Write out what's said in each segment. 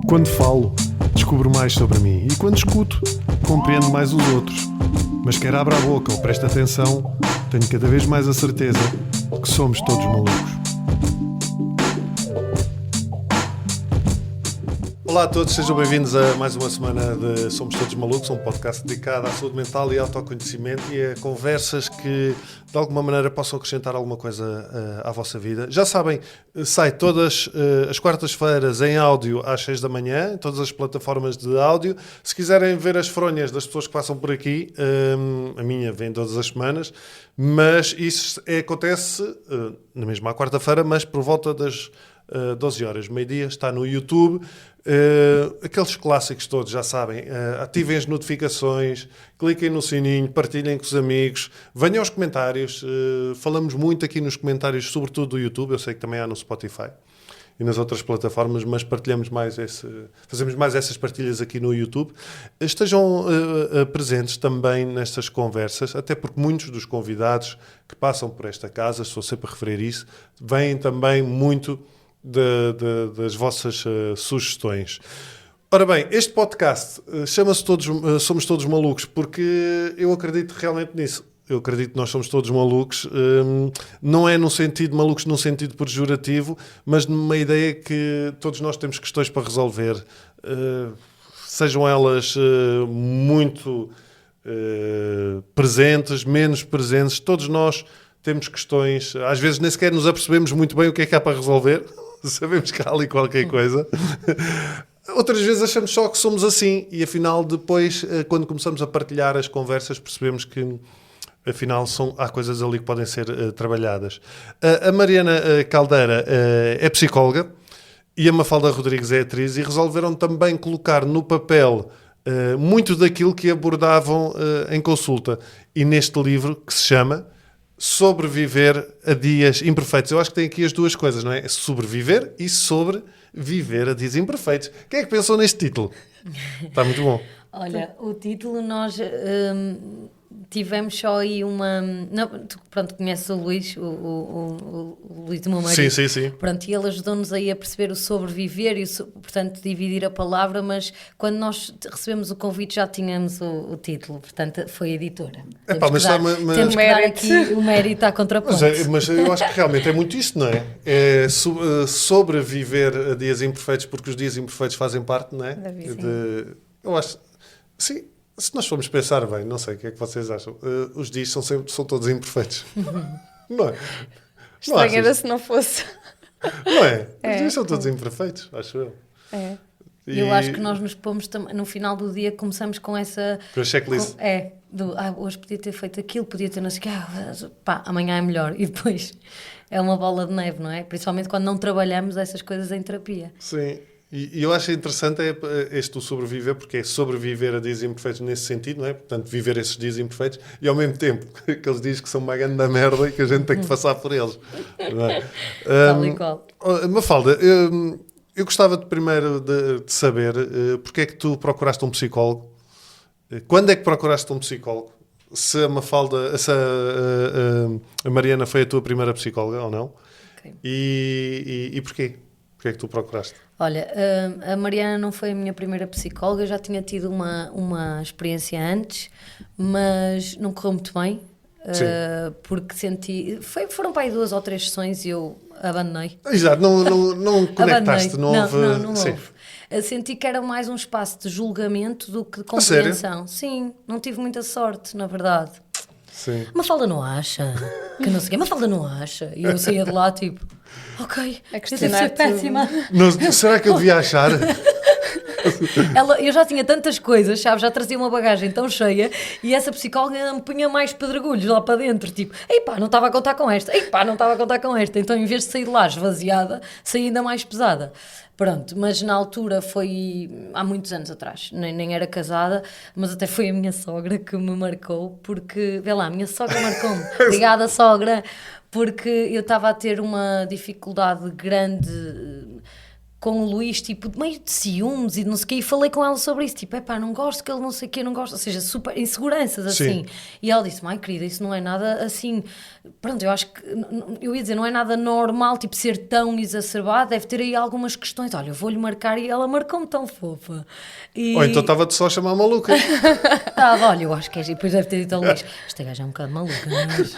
Quando falo, descubro mais sobre mim e quando escuto, compreendo mais os outros. Mas quer abra a boca ou preste atenção, tenho cada vez mais a certeza que somos todos malucos. Olá a todos, sejam bem-vindos a mais uma semana de Somos Todos Malucos, um podcast dedicado à saúde mental e autoconhecimento e a conversas que de alguma maneira possam acrescentar alguma coisa à vossa vida. Já sabem, sai todas as quartas-feiras em áudio às 6 da manhã, em todas as plataformas de áudio. Se quiserem ver as fronhas das pessoas que passam por aqui, a minha vem todas as semanas, mas isso acontece na mesma quarta-feira, mas por volta das 12 horas, meio-dia, está no YouTube. Aqueles clássicos todos, já sabem. Ativem as notificações, cliquem no sininho, partilhem com os amigos, venham aos comentários. Falamos muito aqui nos comentários, sobretudo do YouTube. Eu sei que também há no Spotify e nas outras plataformas, mas partilhamos mais fazemos mais essas partilhas aqui no YouTube. Estejam presentes também nestas conversas, até porque muitos dos convidados que passam por esta casa, estou sempre a referir isso, vêm também muito das vossas sugestões. Ora bem, este podcast chama-se Somos Todos Malucos, porque eu acredito realmente nisso. Eu acredito que nós somos todos malucos, não é no sentido malucos num sentido pejorativo, mas numa ideia que todos nós temos questões para resolver, sejam elas muito presentes, menos presentes, todos nós temos questões, às vezes nem sequer nos apercebemos muito bem o que é que há para resolver, sabemos que há ali qualquer coisa. Outras vezes achamos só que somos assim e afinal depois, quando começamos a partilhar as conversas, percebemos que afinal há coisas ali que podem ser trabalhadas. A Mariana Caldeira é psicóloga e a Mafalda Rodrigues é atriz e resolveram também colocar no papel muito daquilo que abordavam em consulta. E neste livro, que se chama Sobreviver a Dias Imperfeitos. Eu acho que tem aqui as duas coisas, não é? Sobreviver e sobreviver a dias imperfeitos. Quem é que pensou neste título? Está muito bom. Olha, o título nós tivemos só aí uma... Não, tu, pronto, conheces o Luís, o Luís do meu marido. Sim. Pronto, e ele ajudou-nos aí a perceber o sobreviver e, portanto, dividir a palavra, mas quando nós recebemos o convite já tínhamos o título, portanto, foi a editora. Temos que dar aqui o mérito à contraponto. Mas eu acho que realmente é muito isto, não é? É sobreviver a dias imperfeitos, porque os dias imperfeitos fazem parte, não é? Eu acho... Sim. Se nós formos pensar bem, não sei o que é que vocês acham, os dias são todos imperfeitos. Não é? Estranho era se não fosse. Não é? Os dias são todos imperfeitos, acho eu. É. E eu acho que nós nos pomos no final do dia, começamos com essa... Com a checklist. Hoje podia ter feito aquilo, podia ter não sei o que, amanhã é melhor. E depois é uma bola de neve, não é? Principalmente quando não trabalhamos essas coisas em terapia. Sim. E eu acho interessante este do sobreviver, porque é sobreviver a dias imperfeitos nesse sentido, não é? Portanto, viver esses dias imperfeitos e ao mesmo tempo aqueles dias que são uma grande merda e que a gente tem que passar por eles. Não é? Tal e qual. Mafalda, eu gostava primeiro de saber porque é que tu procuraste um psicólogo? Quando é que procuraste um psicólogo? Se a Mafalda, a Mariana foi a tua primeira psicóloga ou não? Okay. E porquê? Porquê é que tu procuraste? Olha, a Mariana não foi a minha primeira psicóloga, já tinha tido uma experiência antes, mas não correu muito bem, porque foram para aí 2 ou 3 sessões e eu abandonei. Exato, não conectaste, não houve... Não houve. Senti que era mais um espaço de julgamento do que de compreensão. Sim, não tive muita sorte, na verdade. Sim. Mafalda não acha, que não sei o quê, Mafalda não acha. E eu saía de lá tipo, ok, eu devo ser péssima. Será que eu devia achar? Eu já tinha tantas coisas, sabes, já trazia uma bagagem tão cheia e essa psicóloga me punha mais pedregulhos lá para dentro, tipo, não estava a contar com esta, não estava a contar com esta. Então em vez de sair de lá esvaziada, saí ainda mais pesada. Pronto, mas na altura foi há muitos anos atrás, nem era casada, mas até foi a minha sogra que me marcou, porque, vê lá, a minha sogra marcou-me, obrigada sogra, porque eu estava a ter uma dificuldade grande com o Luís, tipo, meio de ciúmes e não sei o quê, e falei com ela sobre isso, tipo, não gosto que ele não sei o quê, não gosto, ou seja, super inseguranças, assim. Sim. E ela disse, mãe querida, isso não é nada assim, pronto, eu acho que, eu ia dizer, não é nada normal, tipo, ser tão exacerbado, deve ter aí algumas questões, olha, eu vou-lhe marcar, e ela marcou-me tão fofa. E... Ou então estava-te só a chamar maluca. Olha, eu acho que é, e depois deve ter dito ao Luís, esta gaja é um bocado maluca, mas...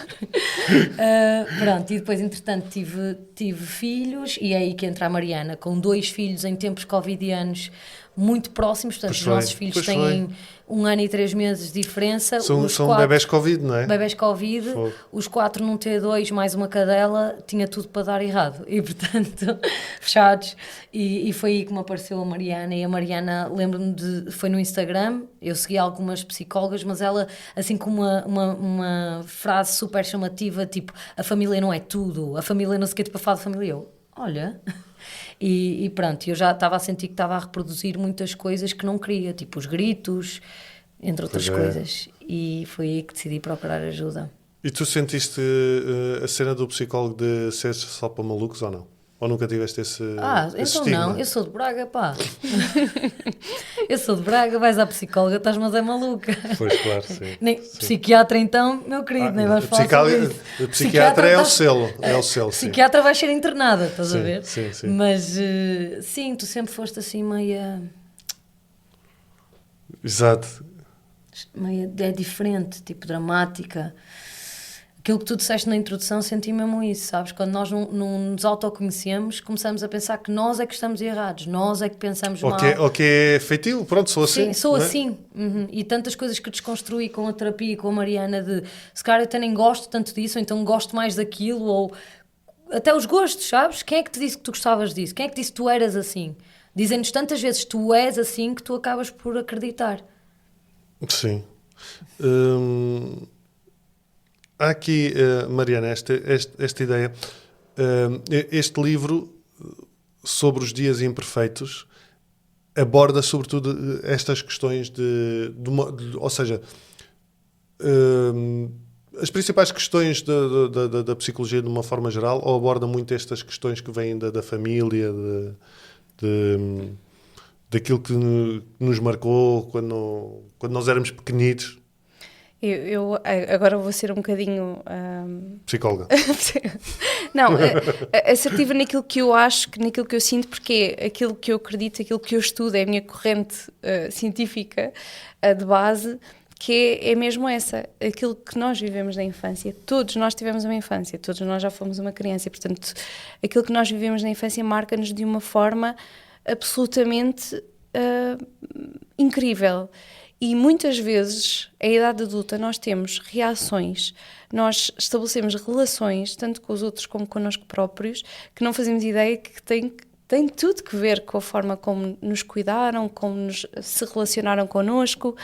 pronto, e depois, entretanto, tive filhos, e é aí que entra a Mariana, com 2 filhos em tempos covidianos muito próximos, portanto, Pois os foi, nossos filhos pois têm 1 ano e 3 meses de diferença. São os 4, bebés Covid, não é? bebés Covid, Fogo. os 4 num T2 mais uma cadela, tinha tudo para dar errado, e portanto, fechados, e foi aí que me apareceu a Mariana, e a Mariana, lembro-me foi no Instagram, eu segui algumas psicólogas, mas ela, assim com uma frase super chamativa, tipo, a família não é tudo, a família não sei o que, tipo, a falar de família, eu, olha... E pronto, eu já estava a sentir que estava a reproduzir muitas coisas que não queria, tipo os gritos, entre outras coisas. E foi aí que decidi procurar ajuda. E tu sentiste a cena do psicólogo de ser só para malucos ou não? Ou nunca tiveste esse Então estigma? não, eu sou de Braga, pá. Eu sou de Braga, vais à psicóloga, estás mas é maluca. Pois, claro, sim. Nem, psiquiatra então, meu querido, nem vais falar sobre isso. A psiquiatra é o estás- selo, sim. Psiquiatra vais ser internada, estás Sim, a ver? sim, sim. Mas sim, tu sempre foste assim meia Exato. é diferente, tipo dramática. Aquilo que tu disseste na introdução, senti mesmo isso, sabes? Quando nós não nos autoconhecemos, começamos a pensar que nós é que estamos errados, nós é que pensamos mal. Ou que é feitio, pronto, sou assim. Sim, sou não é? assim. Uhum. E tantas coisas que desconstruí com a terapia e com a Mariana, de se calhar eu até nem gosto tanto disso, ou então gosto mais daquilo, ou até os gostos, sabes? Quem é que te disse que tu gostavas disso? Quem é que te disse que tu eras assim? Dizem-nos tantas vezes tu és assim que tu acabas por acreditar. Sim. Há aqui, Mariana, esta ideia. Este livro sobre os dias imperfeitos aborda sobretudo estas questões ou seja, as principais questões da psicologia de uma forma geral, ou aborda muito estas questões que vêm da família, daquilo que nos marcou quando nós éramos pequenitos. Eu agora vou ser um bocadinho... Psicóloga. Não, assertiva naquilo que eu acho, naquilo que eu sinto, porque é aquilo que eu acredito, aquilo que eu estudo, é a minha corrente científica de base, que é mesmo essa, aquilo que nós vivemos na infância. Todos nós tivemos uma infância, todos nós já fomos uma criança, e portanto aquilo que nós vivemos na infância marca-nos de uma forma absolutamente incrível. E muitas vezes, a idade adulta, nós temos reações, nós estabelecemos relações, tanto com os outros como connosco próprios, que não fazemos ideia que tem tudo que ver com a forma como nos cuidaram, como se relacionaram connosco.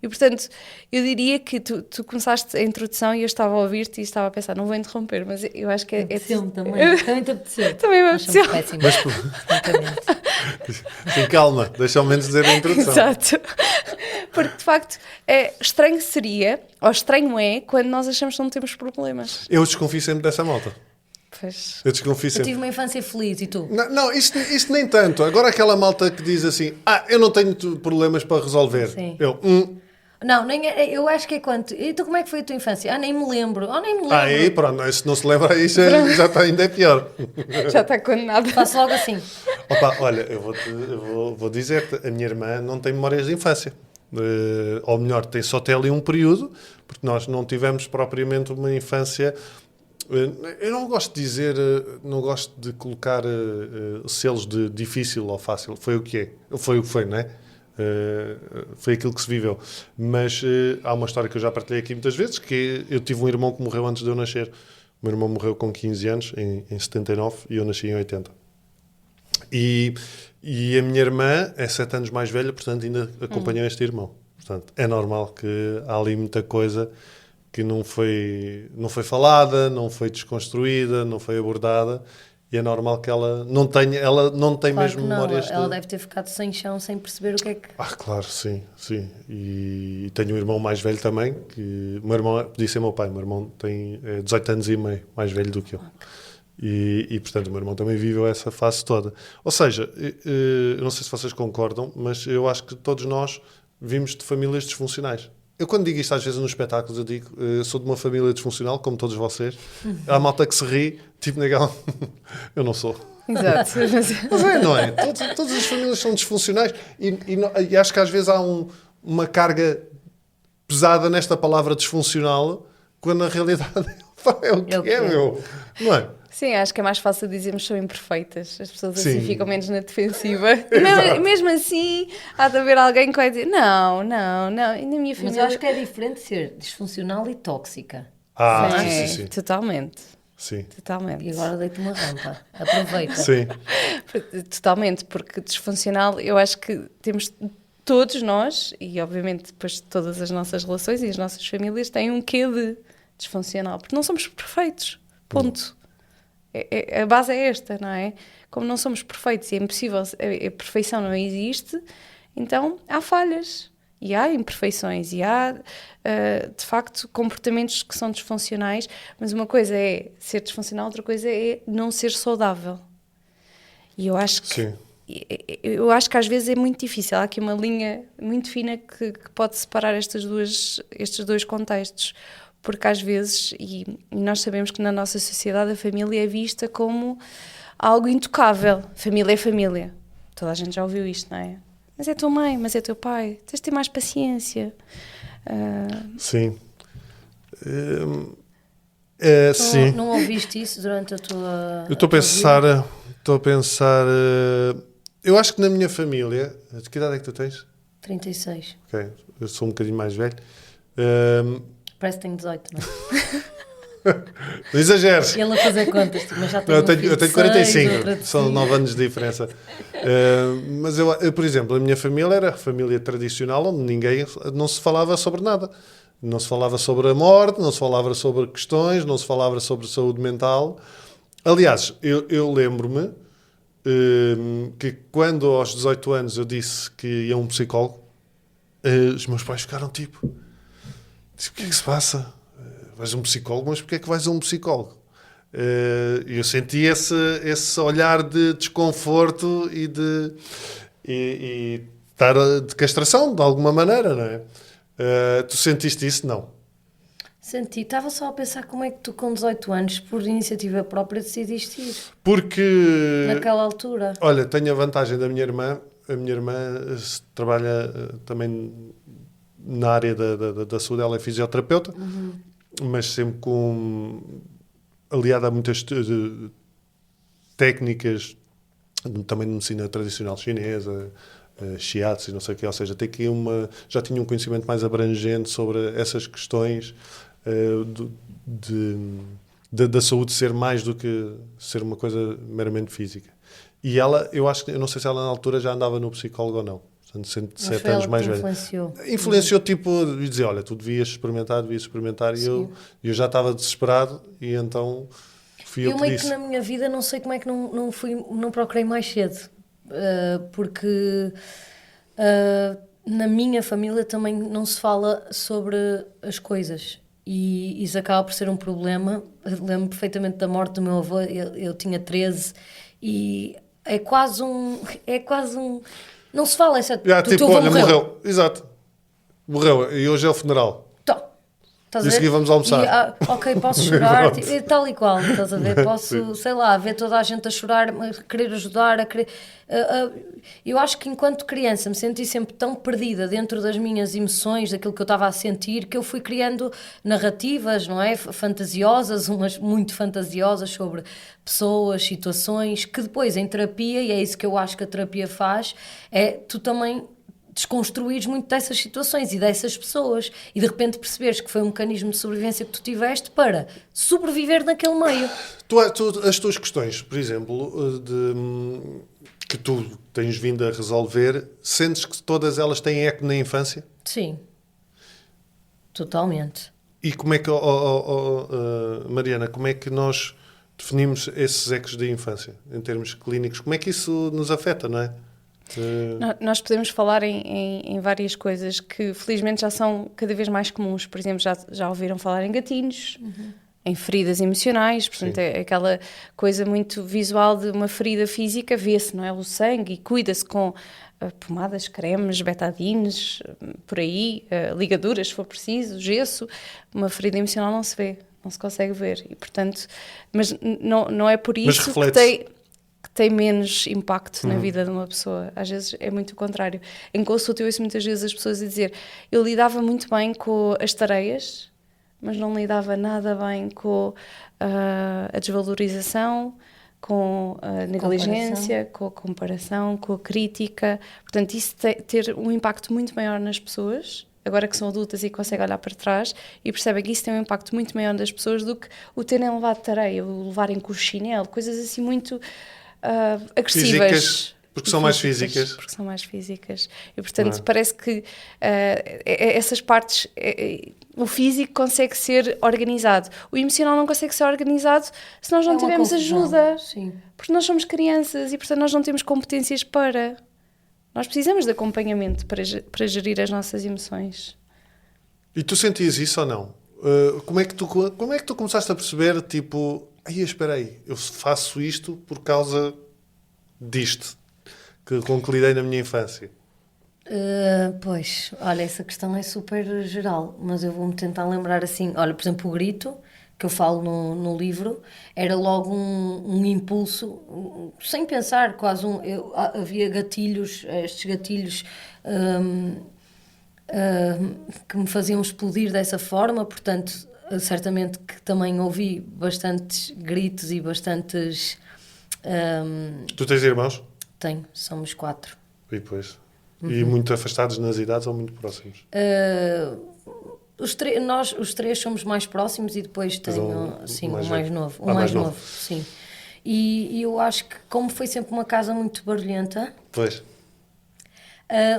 E, portanto, eu diria que tu começaste a introdução e eu estava a ouvir-te e estava a pensar, não vou interromper, mas eu acho que é... Apeteceu-me também. Também te apeteceu. Também me Nós somos apeteceu. péssimos. Francamente. Sim, calma, deixa ao menos dizer a introdução. Exato. Porque, de facto, estranho seria, ou estranho é, quando nós achamos que não temos problemas. Eu desconfio sempre dessa malta. Pois. Eu desconfio Eu sempre. tive uma infância feliz, e tu? Não, isto nem tanto. Agora aquela malta que diz assim, eu não tenho problemas para resolver. Sim. Não, eu acho que é quanto. E tu, como é que foi a tua infância? Nem me lembro. Nem me lembro. Aí, pronto, se não se lembra, aí já está ainda pior. Já está condenado. Faço logo assim. Opa, olha, eu vou dizer-te, a minha irmã não tem memórias de infância. Ou melhor, só tem ali um período, porque nós não tivemos propriamente uma infância. Eu não gosto de dizer, não gosto de colocar selos de difícil ou fácil. Foi o que é. Foi o que foi, não é? Foi aquilo que se viveu. Mas há uma história que eu já partilhei aqui muitas vezes, que eu tive um irmão que morreu antes de eu nascer. O meu irmão morreu com 15 anos, em 79, e eu nasci em 80. E a minha irmã é 7 anos mais velha, portanto ainda acompanhou este irmão. Portanto, é normal que há ali muita coisa que não foi falada, não foi desconstruída, não foi abordada, e é normal que ela não tem Claro mesmo que não. memórias. Ela deve ter ficado sem chão, sem perceber o que é que... Claro, sim. E tenho um irmão mais velho também, que o meu irmão podia ser meu pai, o meu irmão tem 18 anos e meio mais velho do que eu. Portanto, o meu irmão também viveu essa fase toda. Ou seja, eu não sei se vocês concordam, mas eu acho que todos nós vimos de famílias disfuncionais. Eu, quando digo isto às vezes nos espetáculos, eu digo, sou de uma família disfuncional, como todos vocês. Há malta que se ri, tipo naquela... Eu não sou. Exato. Mas não é? Todas as famílias são disfuncionais e acho que às vezes há uma carga pesada nesta palavra disfuncional, quando na realidade é o que é, meu. Não é? Sim, acho que é mais fácil dizermos que são imperfeitas. As pessoas assim Sim. ficam menos na defensiva. E mesmo assim, há de haver alguém que vai dizer não. E na minha Mas família... eu acho que é diferente ser disfuncional e tóxica. Sim. Totalmente. Sim. Totalmente. E agora deito uma rampa. Aproveita. Sim. Totalmente, porque disfuncional, eu acho que temos todos nós, e obviamente depois todas as nossas relações e as nossas famílias têm um quê de disfuncional, porque não somos perfeitos. Ponto. A base é esta, não é? Como não somos perfeitos e é impossível, a perfeição não existe, então há falhas e há imperfeições e há, de facto, comportamentos que são disfuncionais, mas uma coisa é ser disfuncional, outra coisa é não ser saudável. E eu acho que, Sim. eu acho que às vezes é muito difícil, há aqui uma linha muito fina que pode separar estes dois contextos. Porque às vezes, e nós sabemos que na nossa sociedade a família é vista como algo intocável. Família é família. Toda a gente já ouviu isto, não é? Mas é tua mãe, mas é teu pai. Tens de ter mais paciência. Sim. Sim. Não ouviste isso durante a tua... Eu estou a pensar... eu acho que na minha família... De que idade é que tu tens? 36. Ok, eu sou um bocadinho mais velho. Parece que tenho 18, não é? Não exageres. E ele a fazer contas, mas já tenho Eu um filho tenho de 45, 6, outra de são 5. 9 anos de diferença. Mas eu, por exemplo, a minha família era a família tradicional onde não se falava sobre nada. Não se falava sobre a morte, não se falava sobre questões, não se falava sobre saúde mental. Aliás, eu lembro-me que quando aos 18 anos eu disse que ia a um psicólogo, os meus pais ficaram tipo... O que é que se passa? Vais a um psicólogo, mas porquê é que vais a um psicólogo? Eu senti esse olhar de desconforto e de estar de castração, de alguma maneira, não é? Tu sentiste isso? Não. Senti, estava só a pensar como é que tu com 18 anos, por iniciativa própria, decidiste ir Porque, naquela altura. olha, tenho a vantagem da minha irmã. A minha irmã trabalha também na área da saúde, ela é fisioterapeuta, mas sempre aliada a muitas técnicas também de medicina tradicional chinesa, shiatsu e não sei o quê, ou seja, já tinha um conhecimento mais abrangente sobre essas questões da saúde ser mais do que ser uma coisa meramente física. E ela, eu não sei se ela na altura já andava no psicólogo ou não. Portanto, 7 anos mais velho. Influenciou, tipo, e dizer, olha, tu devias experimentar, e eu já estava desesperado, e então fui eu que disse. Que na minha vida não sei como é que não procurei mais cedo, porque na minha família também não se fala sobre as coisas, e isso acaba por ser um problema. Eu lembro perfeitamente da morte do meu avô, eu tinha 13, e é quase um... Não se fala, exceto tipo, olha, morreu. Exato. Morreu. E hoje é o funeral. Estás e a seguir vamos almoçar. Ok, posso chorar, tal e qual, estás a ver? Posso, sei lá, ver toda a gente a chorar, querer ajudar, a querer... eu acho que enquanto criança me senti sempre tão perdida dentro das minhas emoções, daquilo que eu estava a sentir, que eu fui criando narrativas, não é? Fantasiosas, umas muito fantasiosas sobre pessoas, situações, que depois em terapia, e é isso que eu acho que a terapia faz, é tu também desconstruires muito dessas situações e dessas pessoas, e de repente perceberes que foi um mecanismo de sobrevivência que tu tiveste para sobreviver naquele meio. As tuas questões, por exemplo, que tu tens vindo a resolver, sentes que todas elas têm eco na infância? Sim, totalmente. E como é que, Mariana, como é que nós definimos esses ecos da infância, em termos clínicos? Como é que isso nos afeta, não é? Nós podemos falar em várias coisas que felizmente já são cada vez mais comuns. Por exemplo, já ouviram falar em gatinhos, em feridas emocionais, portanto é aquela coisa muito visual de uma ferida física, vê-se, não é? O sangue, e cuida-se com pomadas, cremes, betadines, por aí, ligaduras se for preciso, gesso. Uma ferida emocional não se vê, não se consegue ver, e portanto, mas não é por Mas isso reflete-se. que tem menos impacto na vida de uma pessoa. Às vezes é muito o contrário. Em consulta eu ouço muitas vezes as pessoas a dizer: eu lidava muito bem com as tareias, mas não lidava nada bem com a desvalorização, com a negligência, com a comparação, com a crítica. Portanto, isso ter um impacto muito maior nas pessoas, agora que são adultas e conseguem olhar para trás e percebem que isso tem um impacto muito maior nas pessoas do que o terem levado tareia, o levarem com o chinelo, coisas assim muito agressivas. Físicas, porque são mais físicas. Porque são mais físicas. E, portanto, parece que essas partes, o físico consegue ser organizado. O emocional não consegue ser organizado se nós não tivermos ajuda. Sim. Porque nós somos crianças e, portanto, nós não temos competências para. Nós precisamos de acompanhamento para gerir as nossas emoções. E tu sentias isso ou não? Como é que tu começaste a perceber, tipo, espera aí, eu faço isto por causa disto, com que lidei na minha infância? Pois, olha, essa questão é super geral, mas eu vou-me tentar lembrar assim. Olha, por exemplo, o grito, que eu falo no livro, era logo um impulso, sem pensar, quase havia gatilhos, estes gatilhos que me faziam explodir dessa forma, portanto, certamente que também ouvi bastantes gritos e bastantes... Tu tens irmãos? Tenho, somos 4. E depois? E muito afastados nas idades ou muito próximos? Nós, os 3, somos mais próximos e depois tenho sim, um mais novo. Um mais mais novo. novo, sim. E eu acho que, como foi sempre uma casa muito barulhenta, Pois.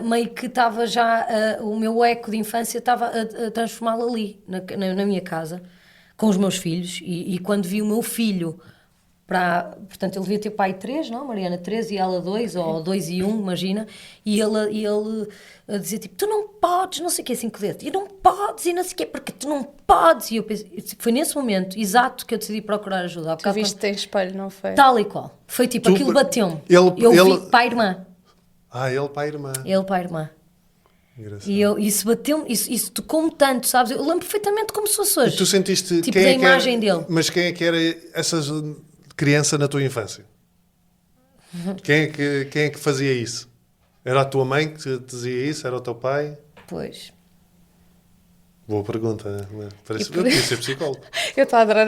meio que estava já, o meu eco de infância estava a transformá-lo ali, na minha casa, com os meus filhos. E quando vi o meu filho, portanto, ele devia ter pai 3, não, Mariana? 3 e ela 2, ou 2 e 1, imagina. E ele a dizer, tipo, tu não podes, não sei o que, 5 dedos, e não podes, e não sei o que, porque tu não podes. E eu pensei, foi nesse momento exato que eu decidi procurar ajuda. Tu viste que tem espelho, não foi? Tal e qual. Foi tipo, aquilo bateu-me. Ele Vi pai e irmã. Ele para a irmã. Ele para a irmã. Engraçado. E isso bateu-me, isso tocou-me tanto, sabes? Eu lembro perfeitamente como se fosse hoje. E tu sentiste tipo, quem da é que imagem era, dele. Mas quem é que era essa criança na tua infância? Quem é que fazia isso? Era a tua mãe que te dizia isso? Era o teu pai? Pois. Boa pergunta, né? Parece eu podia ser psicólogo. Eu estou a adorar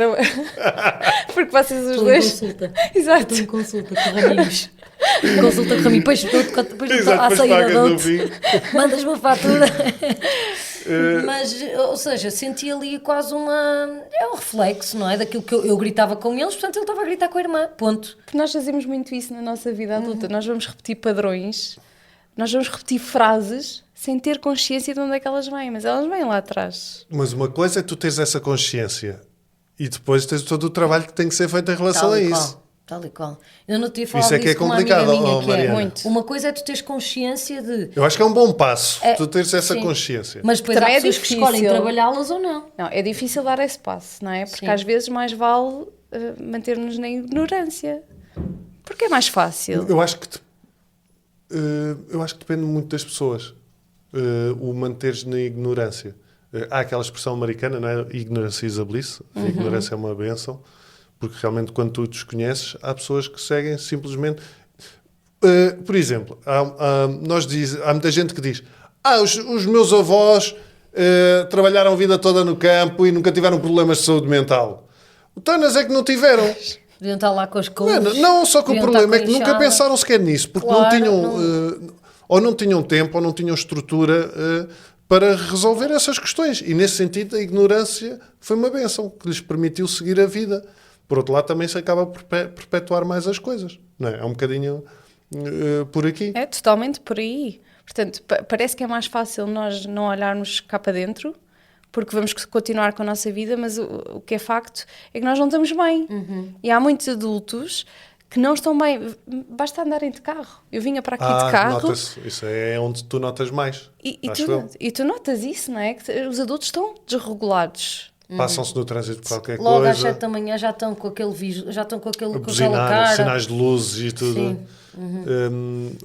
porque vocês os Estou dois... em consulta. Exato. Estou em consulta com Raminhos. Consulta com Raminhos. Depois Exato, à depois saída pagas no dou-te. fim. Mandas uma fatura. Mas, ou seja, senti ali quase é um reflexo, não é? Daquilo que eu gritava com eles, portanto ele estava a gritar com a irmã, ponto. Porque nós fazemos muito isso na nossa vida adulta. Nós vamos repetir padrões, nós vamos repetir frases sem ter consciência de onde é que elas vêm, mas elas vêm lá atrás. Mas uma coisa é tu teres essa consciência e depois tens todo o trabalho que tem que ser feito em relação a isso. Tal e qual. Eu não tinha falado Isso é que é disso com uma complicado, amiga minha, que Mariana. Muito. uma coisa é tu teres consciência de... Eu acho que é um bom passo tu teres essa sim. consciência. Mas depois Também há é pessoas que difícil. escolhem trabalhá-las ou não. Não, é difícil dar esse passo, não é? Porque Sim. às vezes mais vale manter-nos na ignorância. Porque é mais fácil. Eu acho que depende muito das pessoas. O manteres na ignorância. Há aquela expressão americana, não é? Ignorance is a bliss. A ignorância é uma bênção. Porque realmente quando tu desconheces, há pessoas que seguem simplesmente... por exemplo, há muita gente que diz os meus avós trabalharam a vida toda no campo e nunca tiveram problemas de saúde mental. O Tanas é que não tiveram. Deviam estar lá com as couves. Não só que o deviam problema é estar que com nunca enxada. pensaram sequer nisso, porque Claro, não tinham... ou não tinham tempo, ou não tinham estrutura para resolver essas questões. E nesse sentido, a ignorância foi uma bênção que lhes permitiu seguir a vida. Por outro lado, também se acaba por perpetuar mais as coisas. Não é? É um bocadinho por aqui. É totalmente por aí. Portanto, parece que é mais fácil nós não olharmos cá para dentro, porque vamos continuar com a nossa vida, mas o que é facto é que nós não estamos bem. E há muitos adultos que não estão bem. Basta andarem de carro. Eu vinha para aqui de carro. Nota-se. Isso é onde tu notas mais. E tu notas isso, não é? Que os adultos estão desregulados. Passam-se no trânsito por qualquer Logo às coisa. 7 da manhã já estão com aquele já estão com aquela Buzinar, cara. sinais de luzes e tudo. Sim.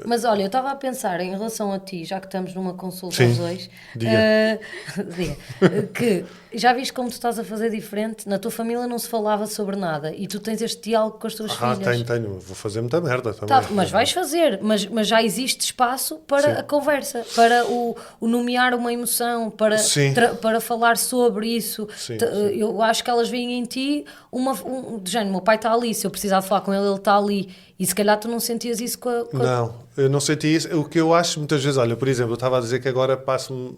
Mas Mas olha, eu estava a pensar em relação a ti, já que estamos numa consulta Sim, aos dois, diga. diga, que já viste como tu estás a fazer diferente? Na tua família não se falava sobre nada e tu tens este diálogo com as tuas filhas. tenho. Vou fazer muita merda também. Tá, mas vais fazer, mas já existe espaço para Sim. a conversa, para o nomear uma emoção, para, Sim. para falar sobre isso. Sim, Eu acho que elas veem em ti de género, meu pai está ali, se eu precisar de falar com ele, ele está ali. E se calhar tu não sentias isso com a... Não, eu não senti isso. O que eu acho muitas vezes, olha, por exemplo, eu estava a dizer que agora passo-me.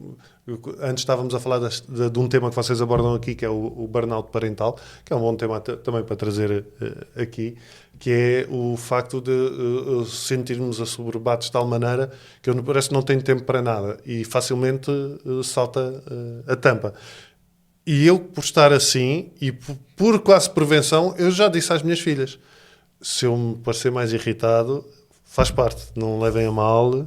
Antes estávamos a falar de um tema que vocês abordam aqui, que é o burnout parental, que é um bom tema também para trazer aqui, que é o facto de sentirmos assoberbados de tal maneira que eu parece que não tenho tempo para nada e facilmente salta a tampa. E eu, por estar assim, e por quase prevenção, eu já disse às minhas filhas: se eu me parecer mais irritado, faz parte, não levem a mal.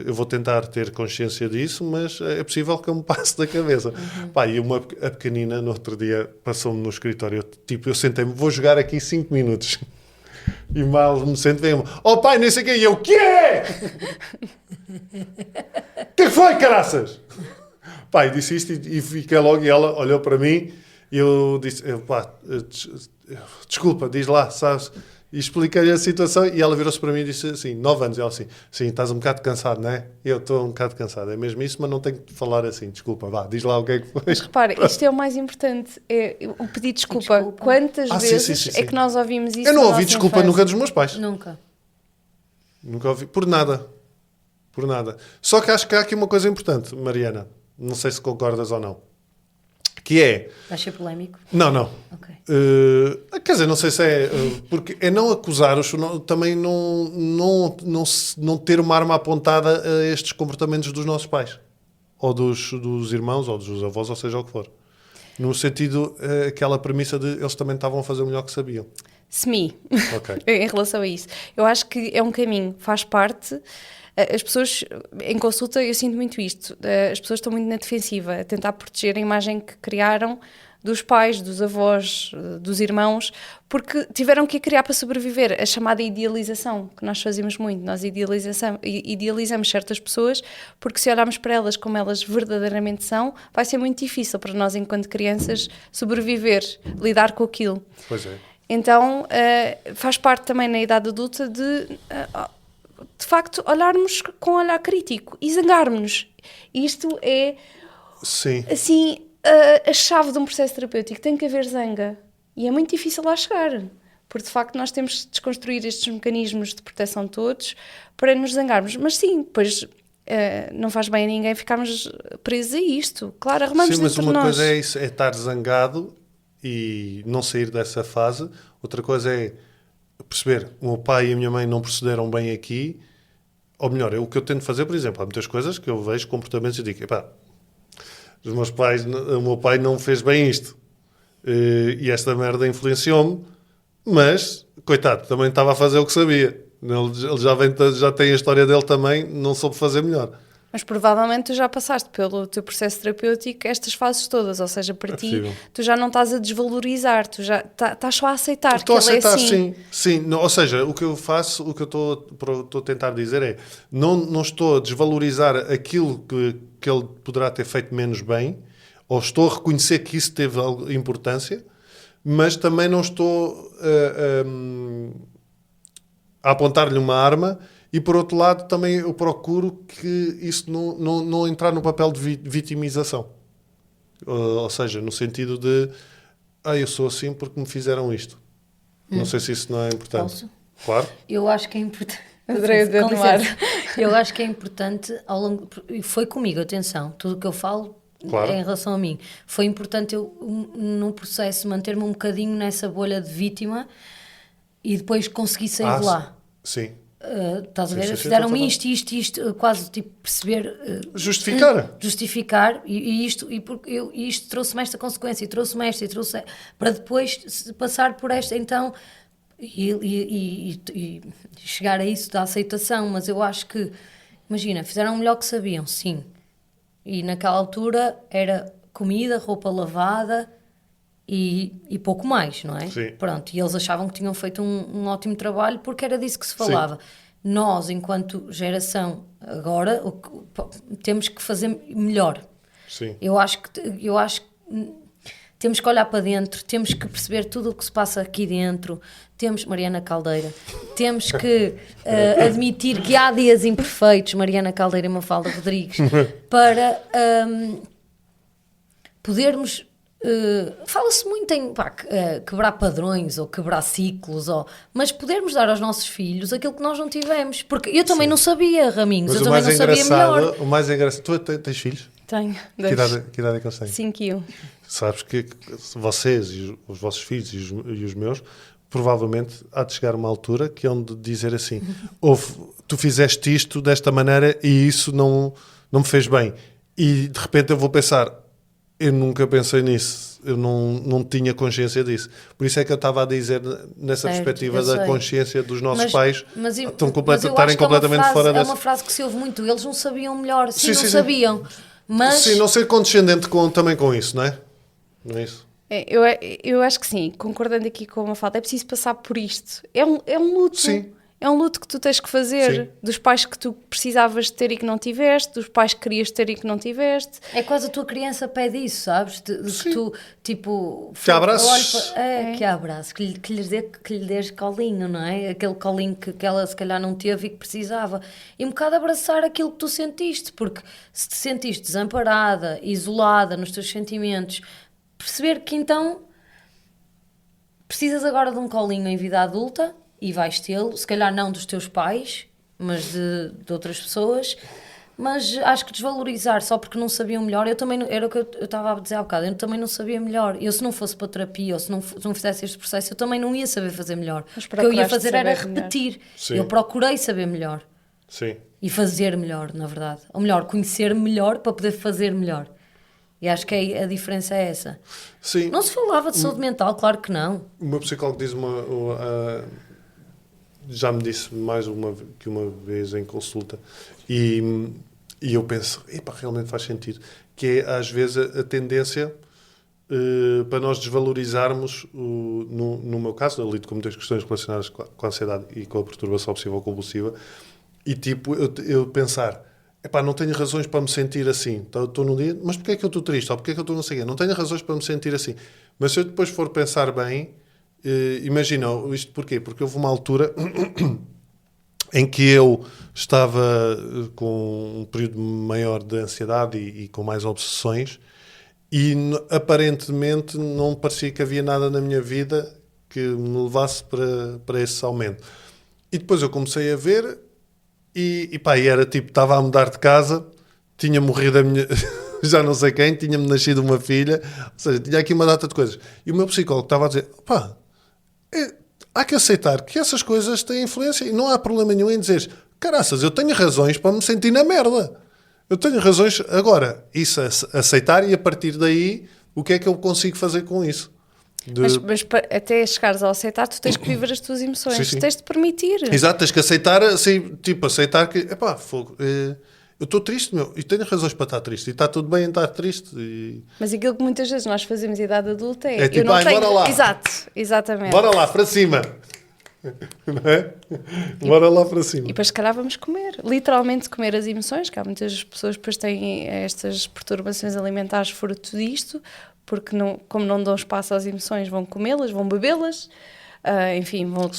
Eu vou tentar ter consciência disso, mas é possível que eu me passe da cabeça. Pá, e a pequenina, no outro dia, passou-me no escritório. Eu sentei-me, vou jogar aqui 5 minutos. E mal me sento, vem-me: oh pai, nem sei o quê. E eu: quê? Que foi, caraças? Pai, disse isto e fiquei logo. E ela olhou para mim e eu disse: pá, desculpa, diz lá, sabes? E expliquei-lhe a situação e ela virou-se para mim e disse assim: 9 anos. E ela assim: sim, estás um bocado cansado, não é? Eu estou um bocado cansado, é mesmo isso, mas não tenho que falar assim, desculpa, vá, diz lá o que é que foi. Mas repara, isto é o mais importante, é o pedir desculpa. Quantas vezes sim. é que nós ouvimos isso? Eu não na ouvi nossa desculpa infância? nunca dos meus pais. Nunca. Nunca ouvi, por nada. Por nada. Só que acho que há aqui uma coisa importante, Mariana, não sei se concordas ou não, que é... Vais ser polémico? Não. Ok. Quer dizer, não sei se é... porque é não acusar, também não ter uma arma apontada a estes comportamentos dos nossos pais. Ou dos irmãos, ou dos avós, ou seja o que for. No sentido, aquela premissa de eles também estavam a fazer o melhor que sabiam. Semi, Ok. em relação a isso. Eu acho que é um caminho, faz parte. As pessoas, em consulta, eu sinto muito isto. As pessoas estão muito na defensiva, a tentar proteger a imagem que criaram dos pais, dos avós, dos irmãos, porque tiveram que a criar para sobreviver. A chamada idealização, que nós fazemos muito. Nós idealizamos certas pessoas, porque se olharmos para elas como elas verdadeiramente são, vai ser muito difícil para nós, enquanto crianças, sobreviver, lidar com aquilo. Pois é. Então, faz parte também na idade adulta de facto, olharmos com um olhar crítico e zangarmos-nos. Isto é, Sim. assim, a chave de um processo terapêutico. Tem que haver zanga. E é muito difícil lá chegar. Porque, de facto, nós temos que desconstruir estes mecanismos de proteção todos para nos zangarmos. Mas sim, depois não faz bem a ninguém ficarmos presos a isto. Claro, arrumamos Sim, mas dentro de uma nós. coisa é isso, é estar zangado e não sair dessa fase. Outra coisa é perceber: o meu pai e a minha mãe não procederam bem aqui. Ou melhor, o que eu tento fazer, por exemplo, há muitas coisas que eu vejo, comportamentos, e digo: epá, o meu pai não fez bem isto. E esta merda influenciou-me, mas, coitado, também estava a fazer o que sabia. Ele já tem a história dele também, não soube fazer melhor. Mas provavelmente tu já passaste pelo teu processo terapêutico estas fases todas, ou seja, para ti, possível. tu já não estás a desvalorizar, tu já estás só a aceitar Estou a que ele aceitar, é assim. sim. Não, ou seja, o que eu faço, o que eu estou a tentar dizer é: não estou a desvalorizar aquilo que ele poderá ter feito menos bem, ou estou a reconhecer que isso teve importância, mas também não estou a apontar-lhe uma arma. E, por outro lado, também eu procuro que isso não entrar no papel de vitimização. Ou seja, no sentido de: eu sou assim porque me fizeram isto. Não sei se isso não é importante. Posso? Claro. Eu acho que é importante. Adorei o dedo Com no ar. licença. Eu acho que é importante ao longo. Foi comigo, atenção. Tudo o que eu falo Claro. é em relação a mim. Foi importante eu, no processo, manter-me um bocadinho nessa bolha de vítima e depois conseguir sair de lá. Sim. Estás a ver? Sim, Fizeram-me estou a isto, quase tipo perceber. Justificar. E isto trouxe-me esta consequência, e trouxe-me esta, para depois passar por esta, então, e chegar a isso da aceitação. Mas eu acho que, imagina, fizeram o melhor que sabiam, sim, e naquela altura era comida, roupa lavada e pouco mais, não é? Sim. Pronto, e eles achavam que tinham feito um ótimo trabalho porque era disso que se falava. Nós, enquanto geração, agora temos que fazer melhor. Sim. Eu acho que temos que olhar para dentro, temos que perceber tudo o que se passa aqui dentro. Mariana Caldeira, temos que admitir que há dias imperfeitos, Mariana Caldeira e Mafalda Rodrigues, para podermos. Fala-se muito em quebrar padrões ou quebrar ciclos, mas podermos dar aos nossos filhos aquilo que nós não tivemos. Porque eu também não sabia, Raminhos, Mas eu também não sabia melhor. o mais engraçado... Tu tens filhos? Tenho. Que idade é que eles têm? 5 e 1. Sabes que vocês e os vossos filhos e os meus, provavelmente há de chegar uma altura que hão de dizer assim: tu fizeste isto desta maneira e isso não me fez bem. E de repente eu vou pensar: eu nunca pensei nisso, eu não tinha consciência disso. Por isso é que eu estava a dizer, nessa perspectiva da consciência dos nossos pais, estarem completamente fora dessa. É uma frase que se ouve muito: eles não sabiam melhor, Sim, sabiam. Mas... Sim, não ser condescendente também com isso, não é? Não é isso? Eu acho que sim, concordando aqui com uma falta, é preciso passar por isto. É um luto. Sim. É um luto que tu tens que fazer. Sim. Dos pais que tu precisavas de ter e que não tiveste, dos pais que querias ter e que não tiveste. É quase a tua criança pede isso, sabes? Que tu, tipo... Que abraços. Que abraço. Que lhe dês colinho, não é? Aquele colinho que ela se calhar não teve e que precisava. E um bocado abraçar aquilo que tu sentiste. Porque se te sentiste desamparada, isolada nos teus sentimentos, perceber que então precisas agora de um colinho em vida adulta... E vais tê-lo, se calhar não dos teus pais, mas de outras pessoas. Mas acho que desvalorizar só porque não sabiam melhor, eu também era o que eu estava a dizer há bocado, eu também não sabia melhor. Eu, se não fosse para terapia ou se não fizesse este processo, eu também não ia saber fazer melhor. O que eu ia fazer era repetir. Eu procurei saber melhor. Sim. E fazer melhor, na verdade. Ou melhor, conhecer melhor para poder fazer melhor. E acho que a diferença é essa. Sim. Não se falava de saúde mental, claro que não. O meu psicólogo diz já me disse mais que uma vez em consulta e eu penso, realmente faz sentido, que é às vezes a tendência para nós desvalorizarmos, no meu caso, eu lido com muitas questões relacionadas com a ansiedade e com a perturbação obsessiva ou compulsiva, e tipo, eu pensar, não tenho razões para me sentir assim, estou num dia, mas porquê é que eu estou triste, ou porquê é que eu estou não sei o quê? Não tenho razões para me sentir assim, mas se eu depois for pensar bem, imagina, isto porquê? Porque houve uma altura em que eu estava com um período maior de ansiedade e com mais obsessões e aparentemente não parecia que havia nada na minha vida que me levasse para esse aumento. E depois eu comecei a ver e era tipo, estava a mudar de casa, tinha morrido a minha... já não sei quem, tinha-me nascido uma filha, ou seja, tinha aqui uma data de coisas. E o meu psicólogo estava a dizer, há que aceitar que essas coisas têm influência e não há problema nenhum em dizer, caraças, eu tenho razões para me sentir na merda. Eu tenho razões, agora, isso aceitar e a partir daí, o que é que eu consigo fazer com isso? Mas até chegares ao aceitar, tu tens que viver as tuas emoções, sim. Tens de permitir. Exato, tens que aceitar, assim, tipo, aceitar que, fogo, eu estou triste, e tenho razões para estar triste, e está tudo bem em estar triste. Mas aquilo que muitas vezes nós fazemos em idade adulta é tipo, eu não tenho... bora lá. Exato, exatamente. Bora lá, para cima. Não é? Bora lá para cima. E depois, se calhar, vamos comer. Literalmente comer as emoções, que há muitas pessoas que depois têm estas perturbações alimentares fruto disto, porque como não dão espaço às emoções, vão comê-las, vão bebê-las, enfim, vão